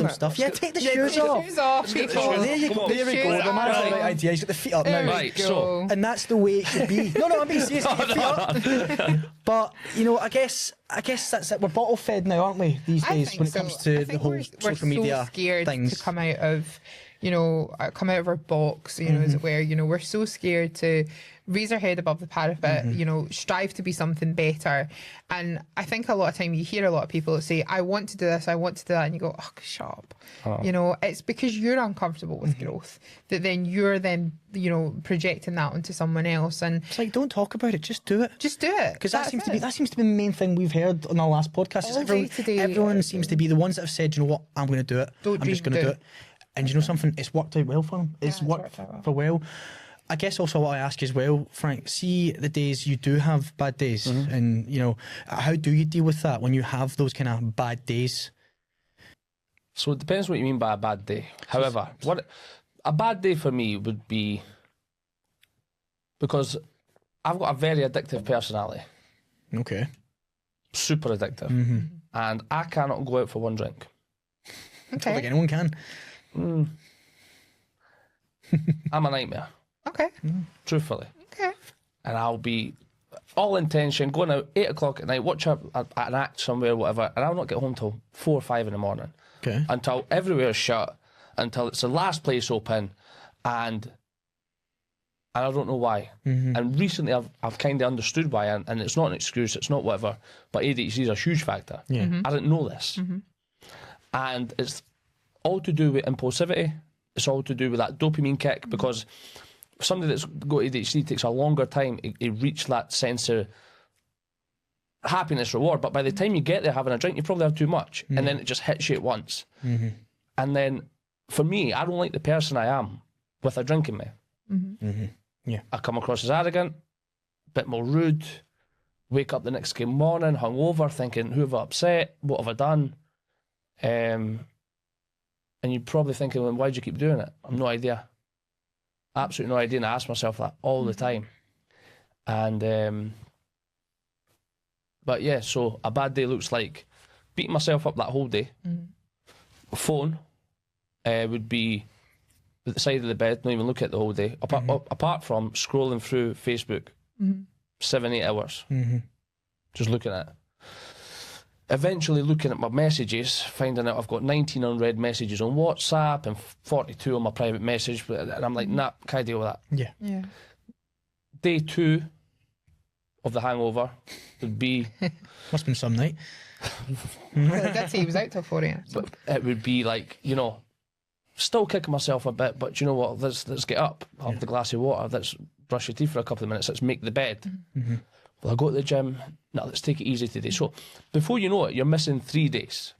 stuff. Yeah, take the shoes off. There you go. There we go. The man's the right idea. He's got the feet up now. Right, so and that's the way it should be. No, I'm being serious. Get your feet up. But you know, I guess that's it. We're bottle fed now, aren't we? These days, when it comes to the whole social media so scared things. To come out of. You know, come out of our box, you know, as it were. You know, we're so scared to raise our head above the parapet, you know, strive to be something better. And I think a lot of time you hear a lot of people say, I want to do this, I want to do that. And you go, oh, shut up. You know, it's because you're uncomfortable with growth that then you're you know, projecting that onto someone else. And it's like, don't talk about it, just do it. Just do it. Because that seems to be the main thing we've heard on our last podcast. Everyone seems to be the ones that have said, you know what, I'm going to do it. I'm just going to do it. And you know something? It's worked out well for them. It's worked for well. I guess also what I ask as well, Frank, see the days you do have bad days and, you know, how do you deal with that when you have those kind of bad days? So it depends what you mean by a bad day. However, what a bad day for me would be because I've got a very addictive personality. Okay. Super addictive. And I cannot go out for one drink. Okay. I don't think anyone can. I'm a nightmare. Okay. Truthfully. Okay. And I'll be all intention going out 8 o'clock at night, watch an act somewhere, whatever, and I'll not get home till 4 or 5 in the morning. Okay. Until everywhere's shut, until it's the last place open, and I don't know why. And recently I've kind of understood why, and it's not an excuse, it's not whatever, but ADHD is a huge factor. Yeah. I didn't know this. And it's all to do with impulsivity. It's all to do with that dopamine kick because somebody that's got ADHD takes a longer time to reach that sense of happiness reward. But by the time you get there having a drink, you probably have too much. And then it just hits you at once. And then for me, I don't like the person I am with a drink in me. Yeah. I come across as arrogant, a bit more rude, wake up the next morning, hungover, thinking, who have I upset? What have I done? And you're probably thinking, well, why do you keep doing it? I've no idea. Absolutely no idea. And I ask myself that all the time. And, but yeah, so a bad day looks like beating myself up that whole day. Phone would be at the side of the bed, not even look at the whole day. Apart from scrolling through Facebook, 7-8 hours. Just looking at it. Eventually looking at my messages, finding out I've got 19 unread messages on WhatsApp and 42 on my private message, and I'm like, nah, can't deal with that. Yeah. Day 2 of the hangover would be... Must have been some night. I did say he was out till 4 a.m. But it would be like, you know, still kicking myself a bit, but you know what, let's get up, have the glass of water, let's brush your teeth for a couple of minutes, let's make the bed. Well, I go to the gym, no, let's take it easy today. So before you know it, you're missing 3 days.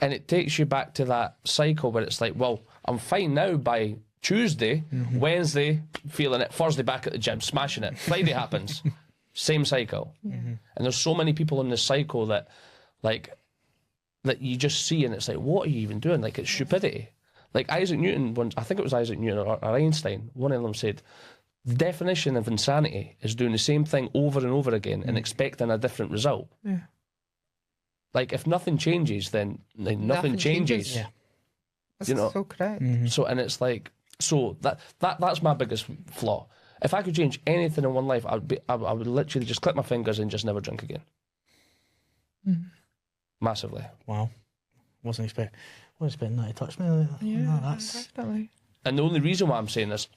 And it takes you back to that cycle where it's like, well, I'm fine now by Tuesday, Wednesday, feeling it, Thursday back at the gym, smashing it. Friday happens, same cycle. And there's so many people in this cycle that, like, that you just see and it's like, what are you even doing? Like, it's stupidity. Like Isaac Newton, once, I think it was Isaac Newton or Einstein, one of them said, the definition of insanity is doing the same thing over and over again and expecting a different result. Like, if nothing changes, then nothing changes. Yeah. That's you know, so correct. So, and it's like, so that's my biggest flaw. If I could change anything in one life, I would literally just click my fingers and just never drink again. Massively. Wow. Wasn't expecting that to touch me like that. Yeah, No, that's... definitely. And the only reason why I'm saying this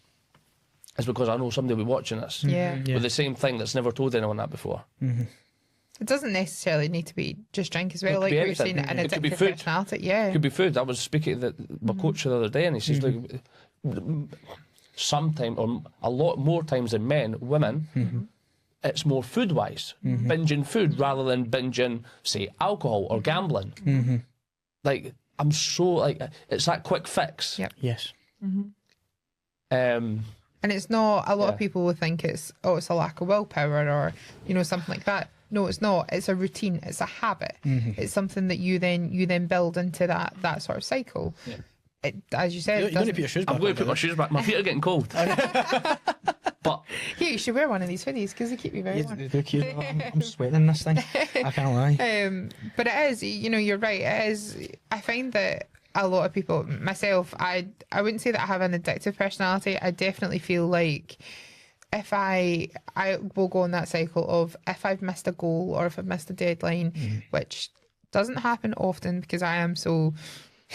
is because I know somebody will be watching this Yeah. with the same thing that's never told anyone that before. It doesn't necessarily need to be just drink as well, It like could be what you're saying, anything. an It could be addictive food. personality. Yeah. It could be food. I was speaking to my coach the other day and he says, look, sometimes, or a lot more times than men, women, it's more food-wise, binging food rather than binging, say, alcohol or gambling. Like, I'm so, like, it's that quick fix. Yep. Yes. And it's not, a lot of people will think it's a lack of willpower or, you know, something like that. No, it's not. It's a routine. It's a habit. It's something that you then build into that sort of cycle. Yeah. It, as you said, You're going to put your shoes back. I'm going to put my shoes back. My feet are getting cold. But yeah, you should wear one of these hoodies because they keep you very warm. I'm sweating in this thing. I can't lie. But it is, you know, you're right. It is. I find that a lot of people, myself, I wouldn't say that I have an addictive personality. I definitely feel like if I will go on that cycle of if I've missed a goal or if I've missed a deadline, which doesn't happen often because I am so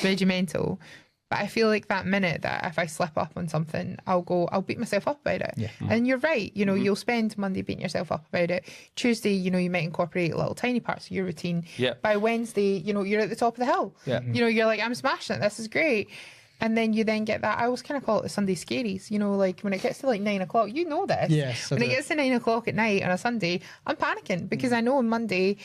regimental. But I feel like that minute that if I slip up on something, I'll beat myself up about it. Yeah. And you're right, you know, you'll spend Monday beating yourself up about it. Tuesday, you know, you might incorporate little tiny parts of your routine. Yeah. By Wednesday, you know, you're at the top of the hill. Yeah. You know, you're like, I'm smashing it, this is great. And then you then get that, I always kind of call it the Sunday scaries, you know, like when it gets to like 9 o'clock, you know this. Yes, when it gets to 9 o'clock at night on a Sunday, I'm panicking because I know on Monday,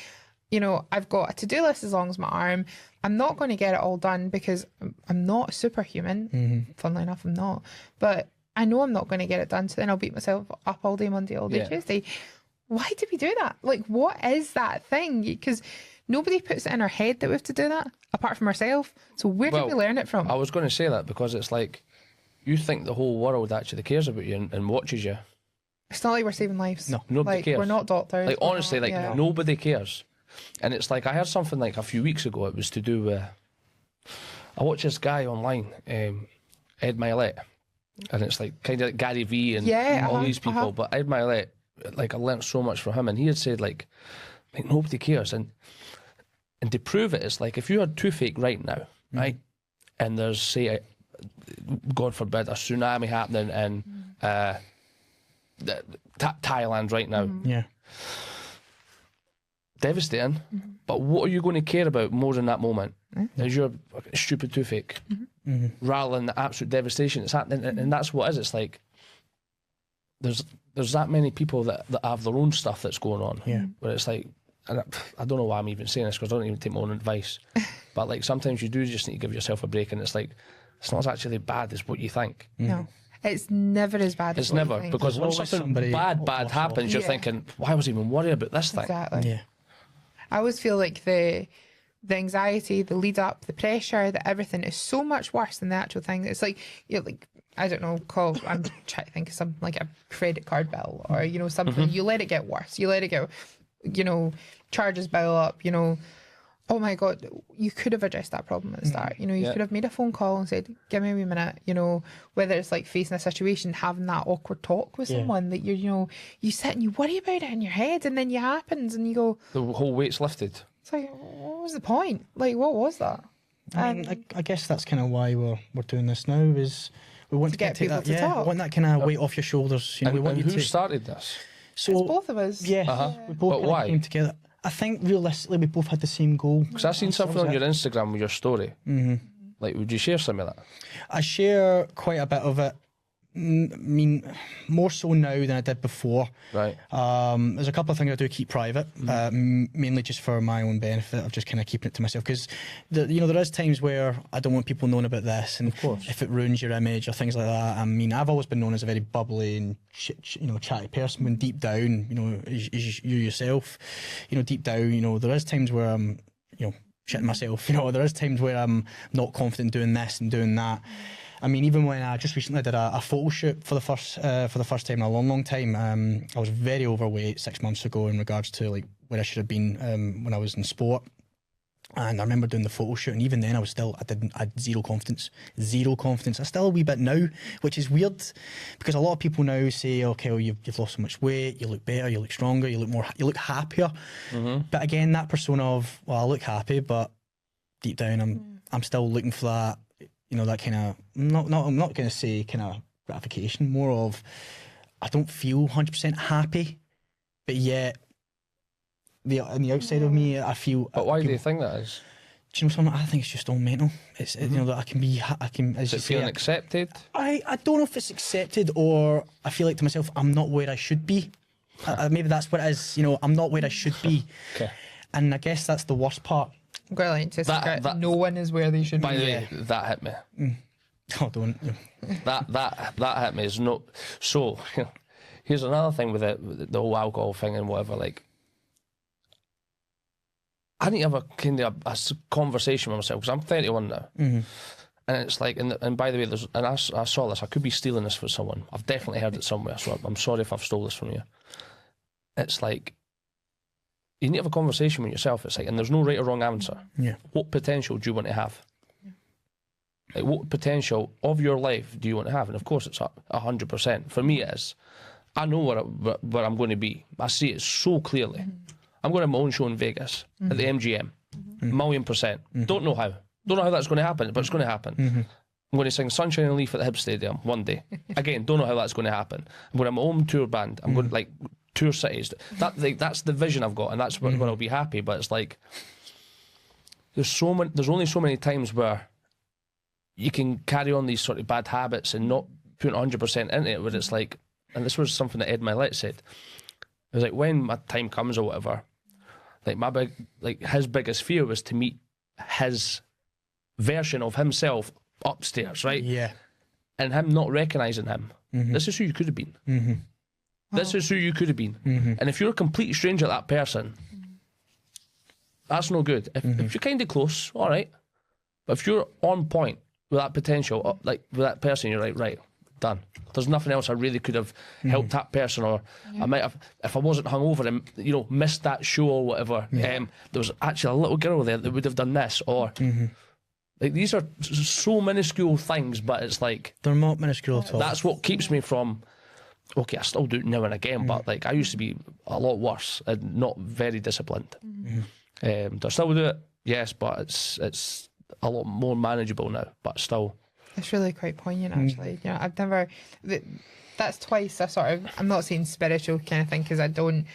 you know, I've got a to-do list as long as my arm. I'm not going to get it all done because I'm not superhuman. Funnily enough, I'm not. But I know I'm not going to get it done. So then I'll beat myself up all day Monday, all day Tuesday. Why do we do that? Like, what is that thing? Because nobody puts it in our head that we have to do that, apart from ourselves. So where did we learn it from? I was going to say that because it's like, you think the whole world actually cares about you and watches you. It's not like we're saving lives. No, nobody like, cares. We're not doctors. Like, honestly, not, like, nobody cares. And it's like, I heard something like a few weeks ago, it was to do with, I watched this guy online, Ed Milet, and it's like kind of like Gary Vee and all these people, but Ed Milet, like, I learnt so much from him, and he had said like nobody cares, and to prove it, it's like, if you had toothache right now, right, and there's, say, God forbid, a tsunami happening in Thailand right now. Yeah. Devastating, but what are you going to care about more in that moment? Is your stupid toothache rather than the absolute devastation that's happening? And that's what it is. It's like there's that many people that have their own stuff that's going on. Yeah. Where it's like, and I don't know why I'm even saying this because I don't even take my own advice, but like sometimes you do just need to give yourself a break, and it's like it's not actually bad as what you think. No. It's never as bad as It's what you never, think. because when always something somebody bad happens, you're thinking, why was I even worried about this thing? Exactly. Yeah. I always feel like the anxiety, the lead up, the pressure, that everything is so much worse than the actual thing. It's like, you're like, I don't know, I'm trying to think of something like a credit card bill or, you know, something. You let it get worse. You let it go, you know, charges pile up, you know, oh my God, you could have addressed that problem at the start. You know, you could have made a phone call and said, give me a wee minute, you know, whether it's like facing a situation, having that awkward talk with someone that you know, you sit and you worry about it in your head, and then it happens and you go, the whole weight's lifted. It's like, what was the point? Like, what was that? I mean, I guess that's kind of why we're doing this now, is we want to get people that, to talk. want that kind of weight off your shoulders. You know, we want you who to. started this? So It's both of us. Yeah, we both But kinda why? came together. I think realistically we both had the same goal. Because I seen something on your Instagram with your story. Like, would you share some of that? I share quite a bit of it. I mean, more so now than I did before. Right. There's a couple of things I do keep private, mainly just for my own benefit of just kind of keeping it to myself. Because, you know, there is times where I don't want people knowing about this, and if it ruins your image or things like that. I mean, I've always been known as a very bubbly and chatty person. When deep down, you know, as you yourself, you know, deep down, you know, there is times where I'm, you know, shitting myself. You know, there is times where I'm not confident doing this and doing that. I mean, even when I just recently did a photo shoot for the first time in a long time, I was very overweight 6 months ago in regards to like where I should have been when I was in sport. And I remember doing the photo shoot, and even then I had zero confidence. I still a wee bit now, which is weird, because a lot of people now say, okay, well, you've lost so much weight, you look better, you look stronger, you look happier. But again, that persona of, well, I look happy, but deep down I'm still looking for that. You know, that kind of, I'm not going to say kind of gratification, more of, I don't feel 100% happy, but yet, on the outside of me, I feel. But why do you think that is? Do you know something? I think it's just all mental. It's you know, that I can. As Is you it say, feeling accepted? I don't know if it's accepted, or I feel like to myself, I'm not where I should be. Maybe that's what it is. You know, I'm not where I should be. Okay. And I guess that's the worst part. I'm going to like to That- no one is where they should By be. the way, that hit me. Oh, don't. That hit me. Is no. So, here's another thing with the whole alcohol thing and whatever. Like, I need to have a kind of a conversation with myself, because I'm 31 now, and it's like, and by the way, I saw this. I could be stealing this from someone. I've definitely heard it somewhere, so I'm sorry if I've stole this from you. It's like, you need to have a conversation with yourself. It's like, and there's no right or wrong answer. Yeah. What potential do you want to have? Like, what potential of your life do you want to have? And of course, it's 100%. For me, it is. I know where I'm going to be. I see it so clearly. I'm going to have my own show in Vegas at the MGM. $1,000,000%. Don't know how. Don't know how that's going to happen, but it's going to happen. I'm going to sing Sunshine and Leaf at the Hib Stadium one day. Again, don't know how that's going to happen. I'm going to have my own tour band. I'm going to tour cities. That's the vision I've got, and that's when I'll be happy. But it's like, there's only so many times where you can carry on these sort of bad habits and not put 100% into it, where it's like, and this was something that Ed Milet said. It was like, when my time comes or whatever, like his biggest fear was to meet his version of himself upstairs, right? Yeah. And him not recognising him. This is who you could have been. This is who you could have been. And if you're a complete stranger to that person, that's no good. If you're kind of close, all right. But if you're on point with that potential, like with that person, you're like, right, done. There's nothing else I really could have helped that person, or I might have, if I wasn't hungover and, you know, missed that show or whatever. There was actually a little girl there that would have done this, or like, these are so minuscule things, but it's like, They're not minuscule at all. that's what keeps me from. Okay, I still do it now and again, but like, I used to be a lot worse and not very disciplined. Do I still do it? Yes, but it's a lot more manageable now, but still. It's really quite poignant, actually. You know, I've never. That's twice I sort of. I'm not saying spiritual kind of thing, because I don't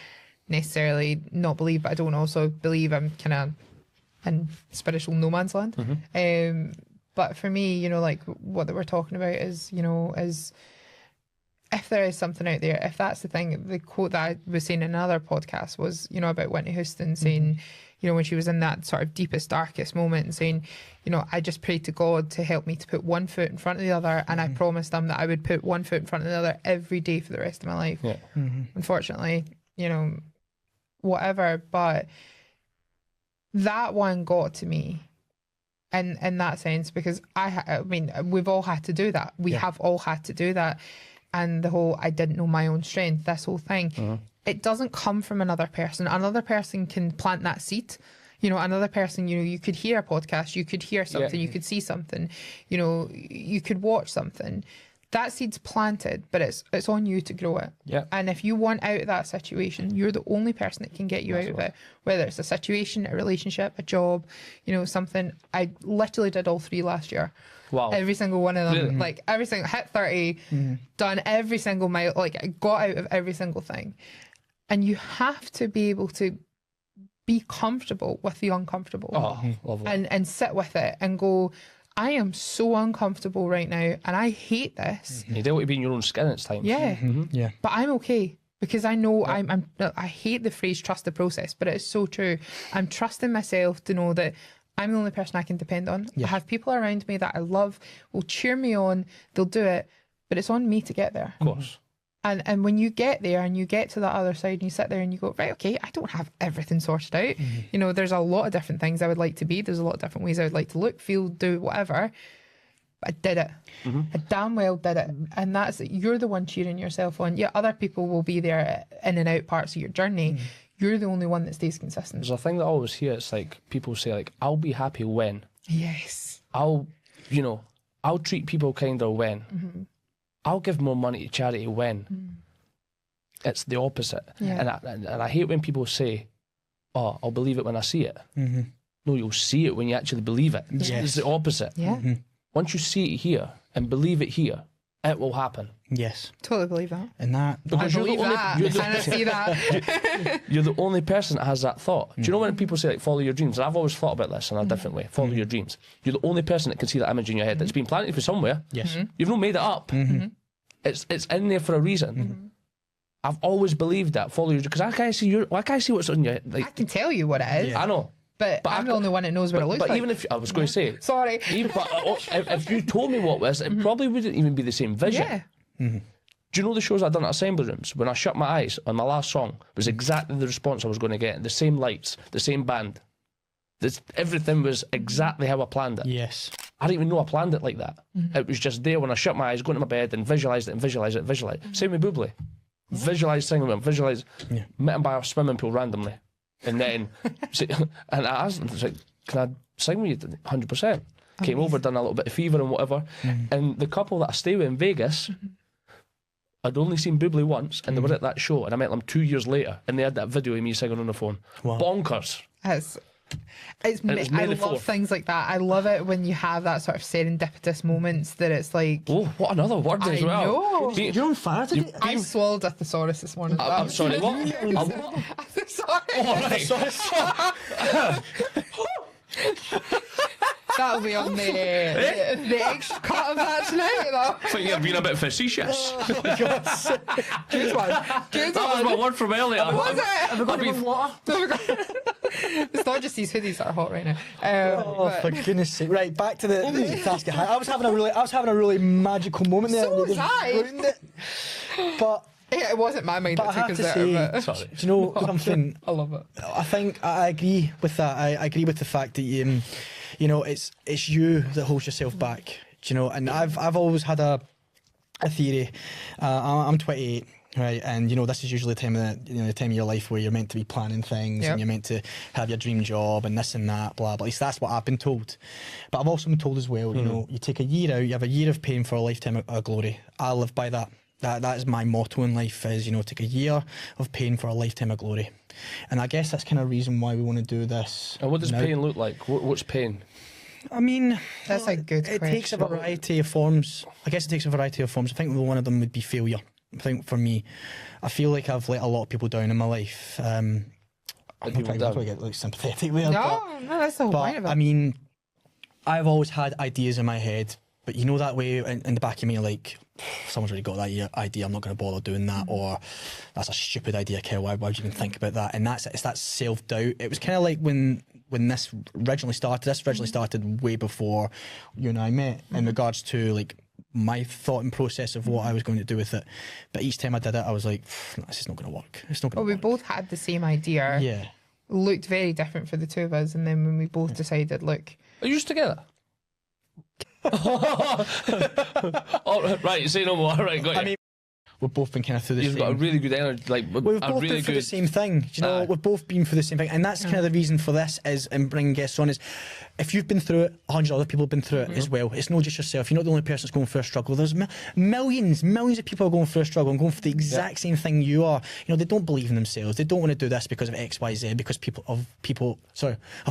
necessarily not believe, but I don't also believe I'm kind of in spiritual no man's land. But for me, you know, like what that we're talking about is, you know, is if there is something out there, if that's the thing. The quote that I was saying in another podcast was, you know, about Whitney Houston saying, you know, when she was in that sort of deepest, darkest moment, and saying, you know, I just prayed to God to help me to put one foot in front of the other, and I promised him that I would put one foot in front of the other every day for the rest of my life. Unfortunately, you know, whatever, but that one got to me in that sense, because I mean, we've all had to do that. We have all had to do that. And the whole, I didn't know my own strength, this whole thing, it doesn't come from another person. Another person can plant that seed, You know, another person, you know, you could hear a podcast, you could hear something, you could see something, you know, you could watch something. That seed's planted, but it's on you to grow it. Yeah. And if you want out of that situation, you're the only person that can get you out of it. Whether it's a situation, a relationship, a job, you know, something. I literally did all 3 last year. Wow. Every single one of them. Really? Like every single, hit 30, done every single mile, like I got out of every single thing. And you have to be able to be comfortable with the uncomfortable. Oh, lovely. And sit with it and go, I am so uncomfortable right now and I hate this. You don't want to be in your own skin at times. Yeah. Yeah. But I'm okay because I know I hate the phrase trust the process, but it's so true. I'm trusting myself to know that I'm the only person I can depend on. I have people around me that I love, will cheer me on, they'll do it, but it's on me to get there. Of course. And when you get there and you get to that other side and you sit there and you go, right, okay, I don't have everything sorted out. You know, there's a lot of different things I would like to be. There's a lot of different ways I would like to look, feel, do, whatever. But I did it. I damn well did it. And that's, you're the one cheering yourself on. Yeah, other people will be there in and out parts of your journey. You're the only one that stays consistent. There's a thing that I always hear. It's like people say, like, I'll be happy when. Yes. I'll treat people kinder when. I'll give more money to charity when. It's the opposite. Yeah. And I hate when people say, oh, I'll believe it when I see it. No, you'll see it when you actually believe it. It's the opposite. Yeah. Once you see it here and believe it here, it will happen. Yes. Totally believe that. And that... Because I believe that. you're the- And I see that. You're the only person that has that thought. Do you know when people say, like, follow your dreams? And I've always thought about this in a different way. Follow your dreams. You're the only person that can see that image in your head. It's been planted for somewhere. Yes. You've not made it up. It's in there for a reason. I've always believed that. Follow your dreams. Because I can't see what's on your head. I Like, can tell you what it is, I know. but I'm the only one that knows what it looks But like. even if, I was going to say, Sorry. if you told me what it was, it probably wouldn't even be the same vision. Yeah. Do you know the shows I've done at assembly rooms? When I shut my eyes on my last song, was exactly the response I was going to get. The same lights, the same band. Everything was exactly how I planned it. Yes. I didn't even know I planned it like that. It was just there when I shut my eyes, go into my bed and visualised it and visualised it and visualised it. Same with Bublé. Visualise singing with him, visualise, met him by a swimming pool randomly. And then, and I asked him, like, can I sing with you? 100%. Came over, done a little bit of Fever and whatever. And the couple that I stay with in Vegas, I'd only seen Bublé once, and they were at that show, and I met them 2 years later, and they had that video of me singing on the phone. Wow. Bonkers. I May the love 4th. things like that. I love it when you have that sort of serendipitous moments that it's like, Oh, what another word as I well. know. Be- You're on fire today. I swallowed a thesaurus this morning. I'm sorry, what? Sorry. Oh, right. That'll be on the extra cut of that tonight, though. I think you're being a bit facetious. Good one. Good That was my word from earlier. Was it? Have we got any water? It's not just these hoodies that are hot right now. Oh, for goodness sake! Right, back to the task at hand. I was having a really magical moment there. So was I. Ruined it. But Yeah, it wasn't my mind I that have took to us say, out of it. Sorry. do you know something? I love it. I think I agree with that. I agree with the fact that you know, it's you that holds yourself back. Do you know? And I've always had a theory. I'm 28. Right, and you know this is usually the time of your life where you're meant to be planning things and you're meant to have your dream job and this and that, blah blah. At least that's what I've been told. But I've also been told as well, you know, you take a year out, you have a year of pain for a lifetime of glory. I live by that. That is my motto in life: is, you know, take a year of pain for a lifetime of glory. And I guess that's kind of the reason why we want to do this. And what does now. pain look like? What's pain? I mean, That's a good It question. takes a variety of forms. I guess it takes a variety of forms. I think one of them would be failure. I think for me, I feel like I've let a lot of people down in my life. I'm people trying down? to get like sympathetic there, No, that's the whole point of but it. I mean, I've always had ideas in my head, but you know that way in the back of me, like, someone's already got that idea, I'm not going to bother doing that, or that's a stupid idea, Kel, why would you even think about that? And it's that self-doubt. It was kind of like when this originally started way before you and I met, in regards to like my thought and process of what I was going to do with it. But each time I did it, I was like, this is not going to work. It's not going Well, to we work. both had the same idea. Yeah. Looked very different for the two of us, and then when we both decided, look, Are you together? Oh, right, say no more. Right, got you. I mean, we've both been kind of through the You've same. got a really good energy, like We've a both really been through good. the same thing. Do you know, we've both been through the same thing, and that's kind of the reason for this is and bringing guests on is if you've been through it, 100 other people have been through it as well. It's not just yourself. You're not the only person that's going through a struggle. There's millions of people are going through a struggle and going through the exact same thing you are. You know, they don't believe in themselves. They don't want to do this because of X, Y, Z, because of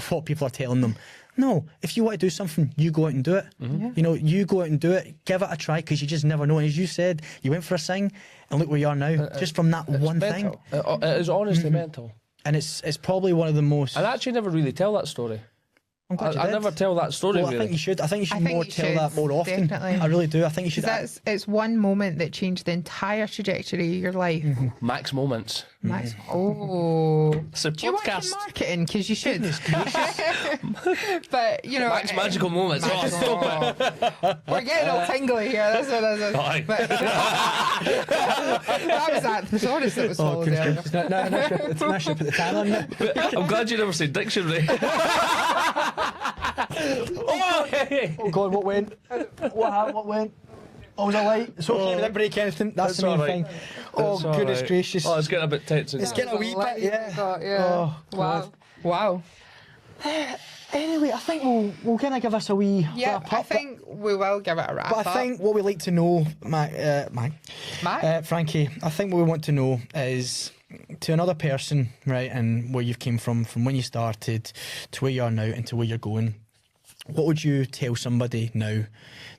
what people are telling them. No, if you want to do something, you go out and do it. You know, you go out and do it. Give it a try because you just never know. And as you said, you went for a sing, and look where you are now, just from that one mental. thing. It is honestly mental. And it's probably one of the most. I actually never really tell that story. I'm glad you I did. never tell that story. Well, really. I think you should. I think you should I think more you tell should, that more often. definitely. I really do. I think you should. It's one moment that changed the entire trajectory of your life. Max moments. Max. Oh. It's a Do you work in podcast. marketing? Because you should. But, you know. Max magical moments. Oh, stop it. We're getting all tingly here. That's what this is. Aye. But, that was that thesaurus that was swallowed earlier. I should put the tag on now. I'm glad you never said dictionary. Oh God, what went? What went? Oh, was it light? It's okay, we didn't break anything. That's the main all right. thing. Oh, That's all goodness right. gracious. Oh, it's getting a bit tense. It's getting a wee bit, yeah. Oh, wow. Wow. Anyway, I think we'll kind of give us a wee Yeah, wrap I up, think we will give it a wrap but I think what we like to know, Frankie, I think what we want to know is to another person, right, and where you've came from when you started to where you are now and to where you're going. What would you tell somebody now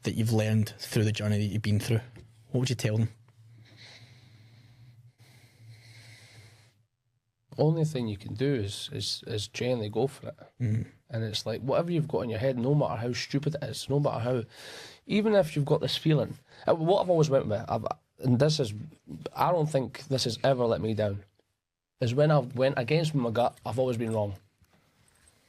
that you've learned through the journey that you've been through? What would you tell them? Only thing you can do is genuinely go for it. And it's like whatever you've got in your head, no matter how stupid it is, no matter how, even if you've got this feeling. What I've always went with, and this is, I don't think this has ever let me down, is when I've went against my gut, I've always been wrong.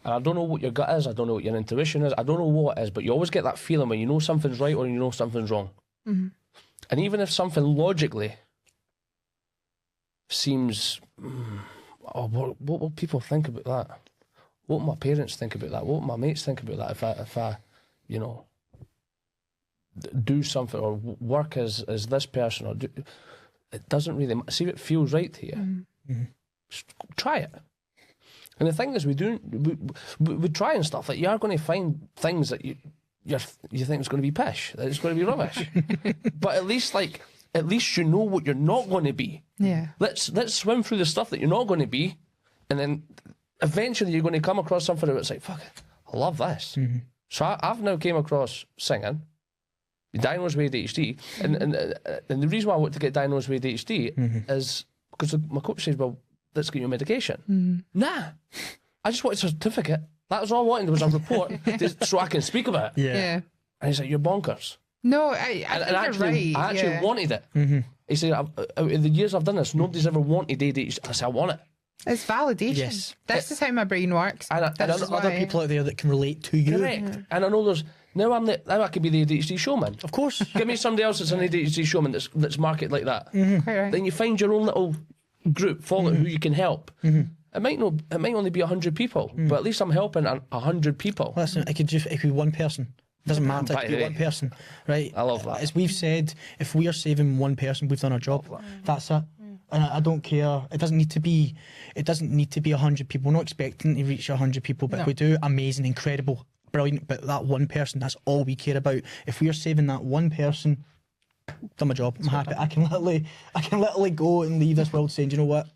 And I don't know what your gut is, I don't know what your intuition is, I don't know what it is, but you always get that feeling when you know something's right or you know something's wrong. And even if something logically seems, what will people think about that? What will my parents think about that? What will my mates think about that if I you know, do something or work as this person, or do, it doesn't really see if it feels right to you. Just try it. And the thing is, we try and stuff like you are going to find things that you think is going to be pish, that it's going to be rubbish. But at least you know what you're not going to be. Yeah. Let's swim through the stuff that you're not going to be, and then eventually you're going to come across something where it's like, fuck it, I love this. So I've now came across singing, diagnosed with ADHD, and the reason why I want to get diagnosed with ADHD is because my coach says, well, let's get you medication. Nah, I just wanted a certificate. That was all I wanted, was a report so I can speak about it. Yeah. And he's like, you're bonkers. No, I think you're right. I actually wanted it. He said, out of the years I've done this, nobody's ever wanted ADHD. I said, I want it. It's validation. Yes. This is how my brain works. And There's other people out there that can relate to you. Correct. And I know there's, now I could be the ADHD showman. Of course. Give me somebody else that's an ADHD showman that's marketed like that. Quite right. Then you find your own little group, follow who you can help. It might only be 100 people, but at least I'm helping 100 people. Listen, it could be one person. Doesn't matter. It could be one person, right? I love that. As we've said, if we are saving one person, we've done our job. That's it. And I don't care. It doesn't need to be 100 people. We're not expecting to reach 100 people, but if we do, amazing, incredible, brilliant. But that one person, that's all we care about. If we are saving that one person, done my job. I'm happy. I can literally go and leave this world saying, do you know what?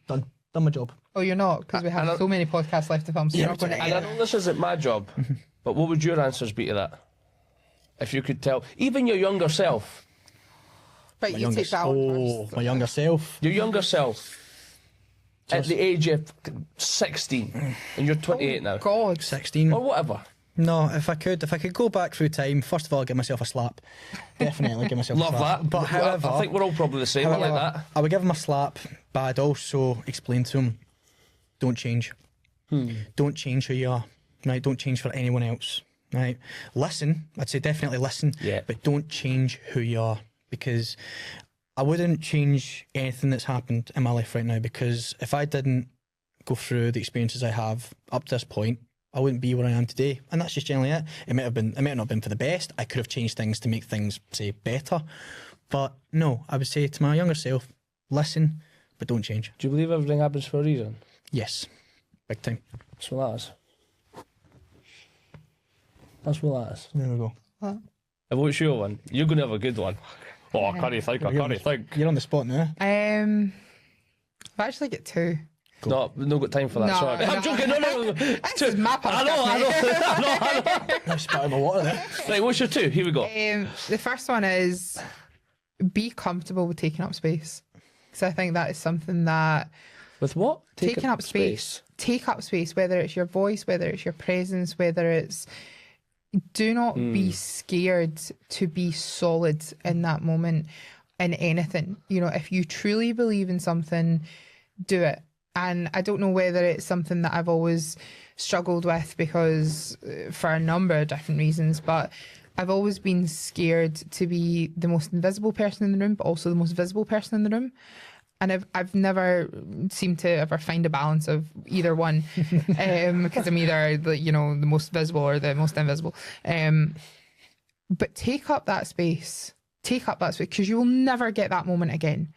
Done my job. Oh, you're not, because we have so many podcasts left to film, so you're not going to And I know this isn't my job, but what would your answers be to that? If you could tell, even your younger self. But you take that one first. My younger self. Your younger self. At the age of 16, and you're 28 now. God. 16. Or whatever. No, if I could go back through time, first of all, I'd give myself a slap. Definitely give myself Love a slap. that. But however, I think we're all probably the same. I like that. I would give him a slap, but I'd also explain to him, don't change. Don't change who you are. Right? Don't change for anyone else. Right? Listen. I'd say definitely listen. Yeah. But don't change who you are, because I wouldn't change anything that's happened in my life right now, because if I didn't go through the experiences I have up to this point, I wouldn't be where I am today. And that's just generally it. It might not have been for the best. I could have changed things to make things, say, better. But no, I would say to my younger self, listen, but don't change. Do you believe everything happens for a reason? Yes, big time. That's what that is. That's what that is. There we go. What's your one? You're going to have a good one. Oh, I can't think. You're on the spot now. I've actually got two. No, we've not got time for that. No, Sorry. no. I'm joking. No. This is my podcast. I know. I spat in my water there. Right, what's your two? Here we go. The first one is be comfortable with taking up space. Because I think that is something that With what? taking up space. Take up space, whether it's your voice, whether it's your presence, whether it's. Do not be scared to be solid in that moment in anything. You know, if you truly believe in something, do it. And I don't know whether it's something that I've always struggled with because for a number of different reasons, but I've always been scared to be the most invisible person in the room, but also the most visible person in the room. And I've never seemed to ever find a balance of either one, because I'm either the most visible or the most invisible. But take up that space because you will never get that moment again,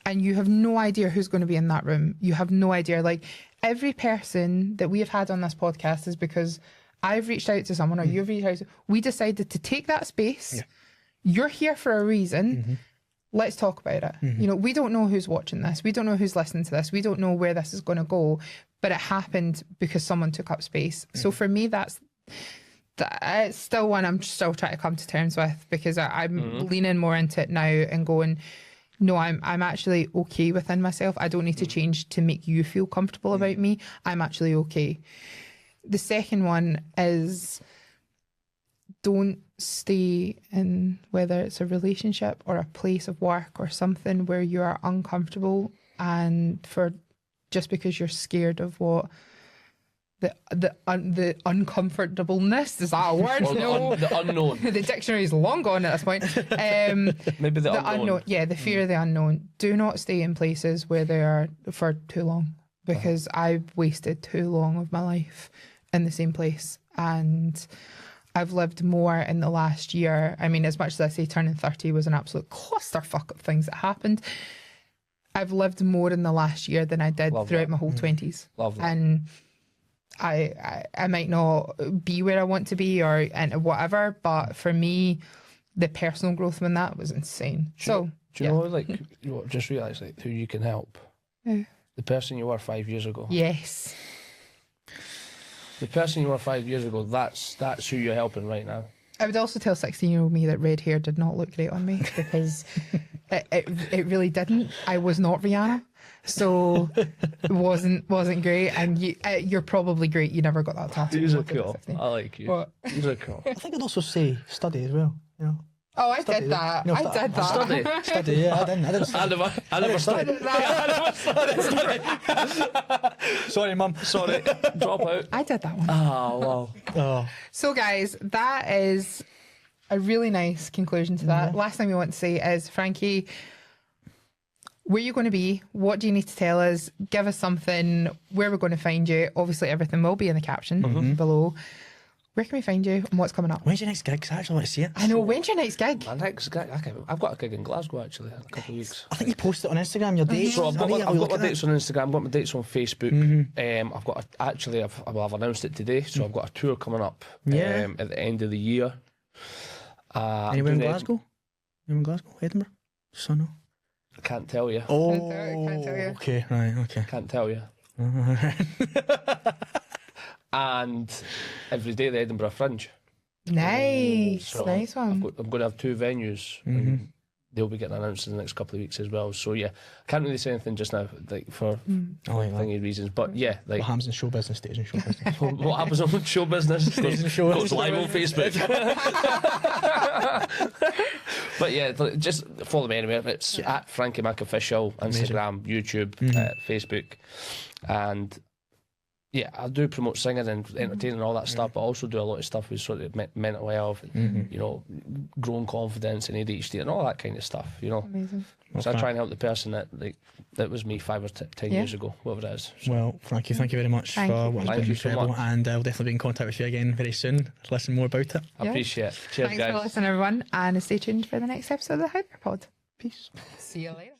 and you have no idea who's going to be in that room. You have no idea. Like every person that we have had on this podcast is because I've reached out to someone or you've reached out. We decided to take that space. Yeah. You're here for a reason. Let's talk about it. You know, we don't know who's watching this. We don't know who's listening to this. We don't know where this is going to go, but it happened because someone took up space. So for me, it's still one I'm still trying to come to terms with, because I'm leaning more into it now and going, no, I'm actually okay within myself. I don't need to change to make you feel comfortable about me. I'm actually okay. The second one is don't stay in, whether it's a relationship or a place of work or something where you are uncomfortable, and for just because you're scared of what the uncomfortableness, is that a word? Well, the unknown. The dictionary is long gone at this point. Maybe the unknown. Yeah, the fear of the unknown. Do not stay in places where they are for too long, because I've wasted too long of my life in the same place, and I've lived more in the last year. I mean, as much as I say turning 30 was an absolute clusterfuck of things that happened, I've lived more in the last year than I did throughout my whole 20s. Lovely. And I might not be where I want to be and whatever, but for me, the personal growth in that was insane. Do you know, like, you just realise like who you can help? Who? The person you were 5 years ago. Yes. The person you were 5 years ago, that's who you're helping right now. I would also tell 16-year-old me that red hair did not look great on me, because it really didn't. I was not Rihanna, so it wasn't great. And you're probably great. You never got that tattoo. You're cool. I like you. What? You're cool. I think I'd also say study as well. You know. Oh, I did that. No, I did that. Study, yeah. I didn't study. I never studied. Sorry, Mum. Sorry. Drop out. I did that one. Oh, wow. Oh. So, guys, that is a really nice conclusion to that. Last thing we want to say is, Frankie, where are you going to be? What do you need to tell us? Give us something. Where we're going to find you. Obviously, everything will be in the caption below. Where can we find you and what's coming up? When's your next gig? 'Cause I actually want to see it. I know, when's your next gig? My next gig, I've got a gig in Glasgow actually in a couple of weeks. I think you posted it on Instagram, your dates. So I've got my dates on Instagram, I've got my dates on Facebook. I've announced it today, so I've got a tour coming up at the end of the year. Anywhere in Glasgow? Anywhere in Glasgow? Edinburgh? So no. I can't tell you. Oh, Can't tell you. Okay, right, okay. Can't tell you. And every day the Edinburgh Fringe. Nice, So nice one. I'm going to have two venues. And they'll be getting announced in the next couple of weeks as well. So yeah, can't really say anything just now, like for thingy reasons. But yeah, like what happens in show business stays in show business. what happens on show business goes live on Facebook. But yeah, just follow me anywhere. It's at Frankie Mack Official, Instagram, YouTube, Facebook, and yeah, I do promote singing and entertaining and all that stuff, but I also do a lot of stuff with sort of mental health, and, you know, growing confidence and ADHD and all that kind of stuff, you know. Amazing. So I try and help the person that was me 5 or 10 years ago, whatever it is. So. Well, Frankie, thank you very much for what has been incredible, and I'll definitely be in contact with you again very soon. Listen more about it. I appreciate it. Cheers, Thanks guys. for listening, everyone, and stay tuned for the next episode of the Hyper Pod. Peace. See you later.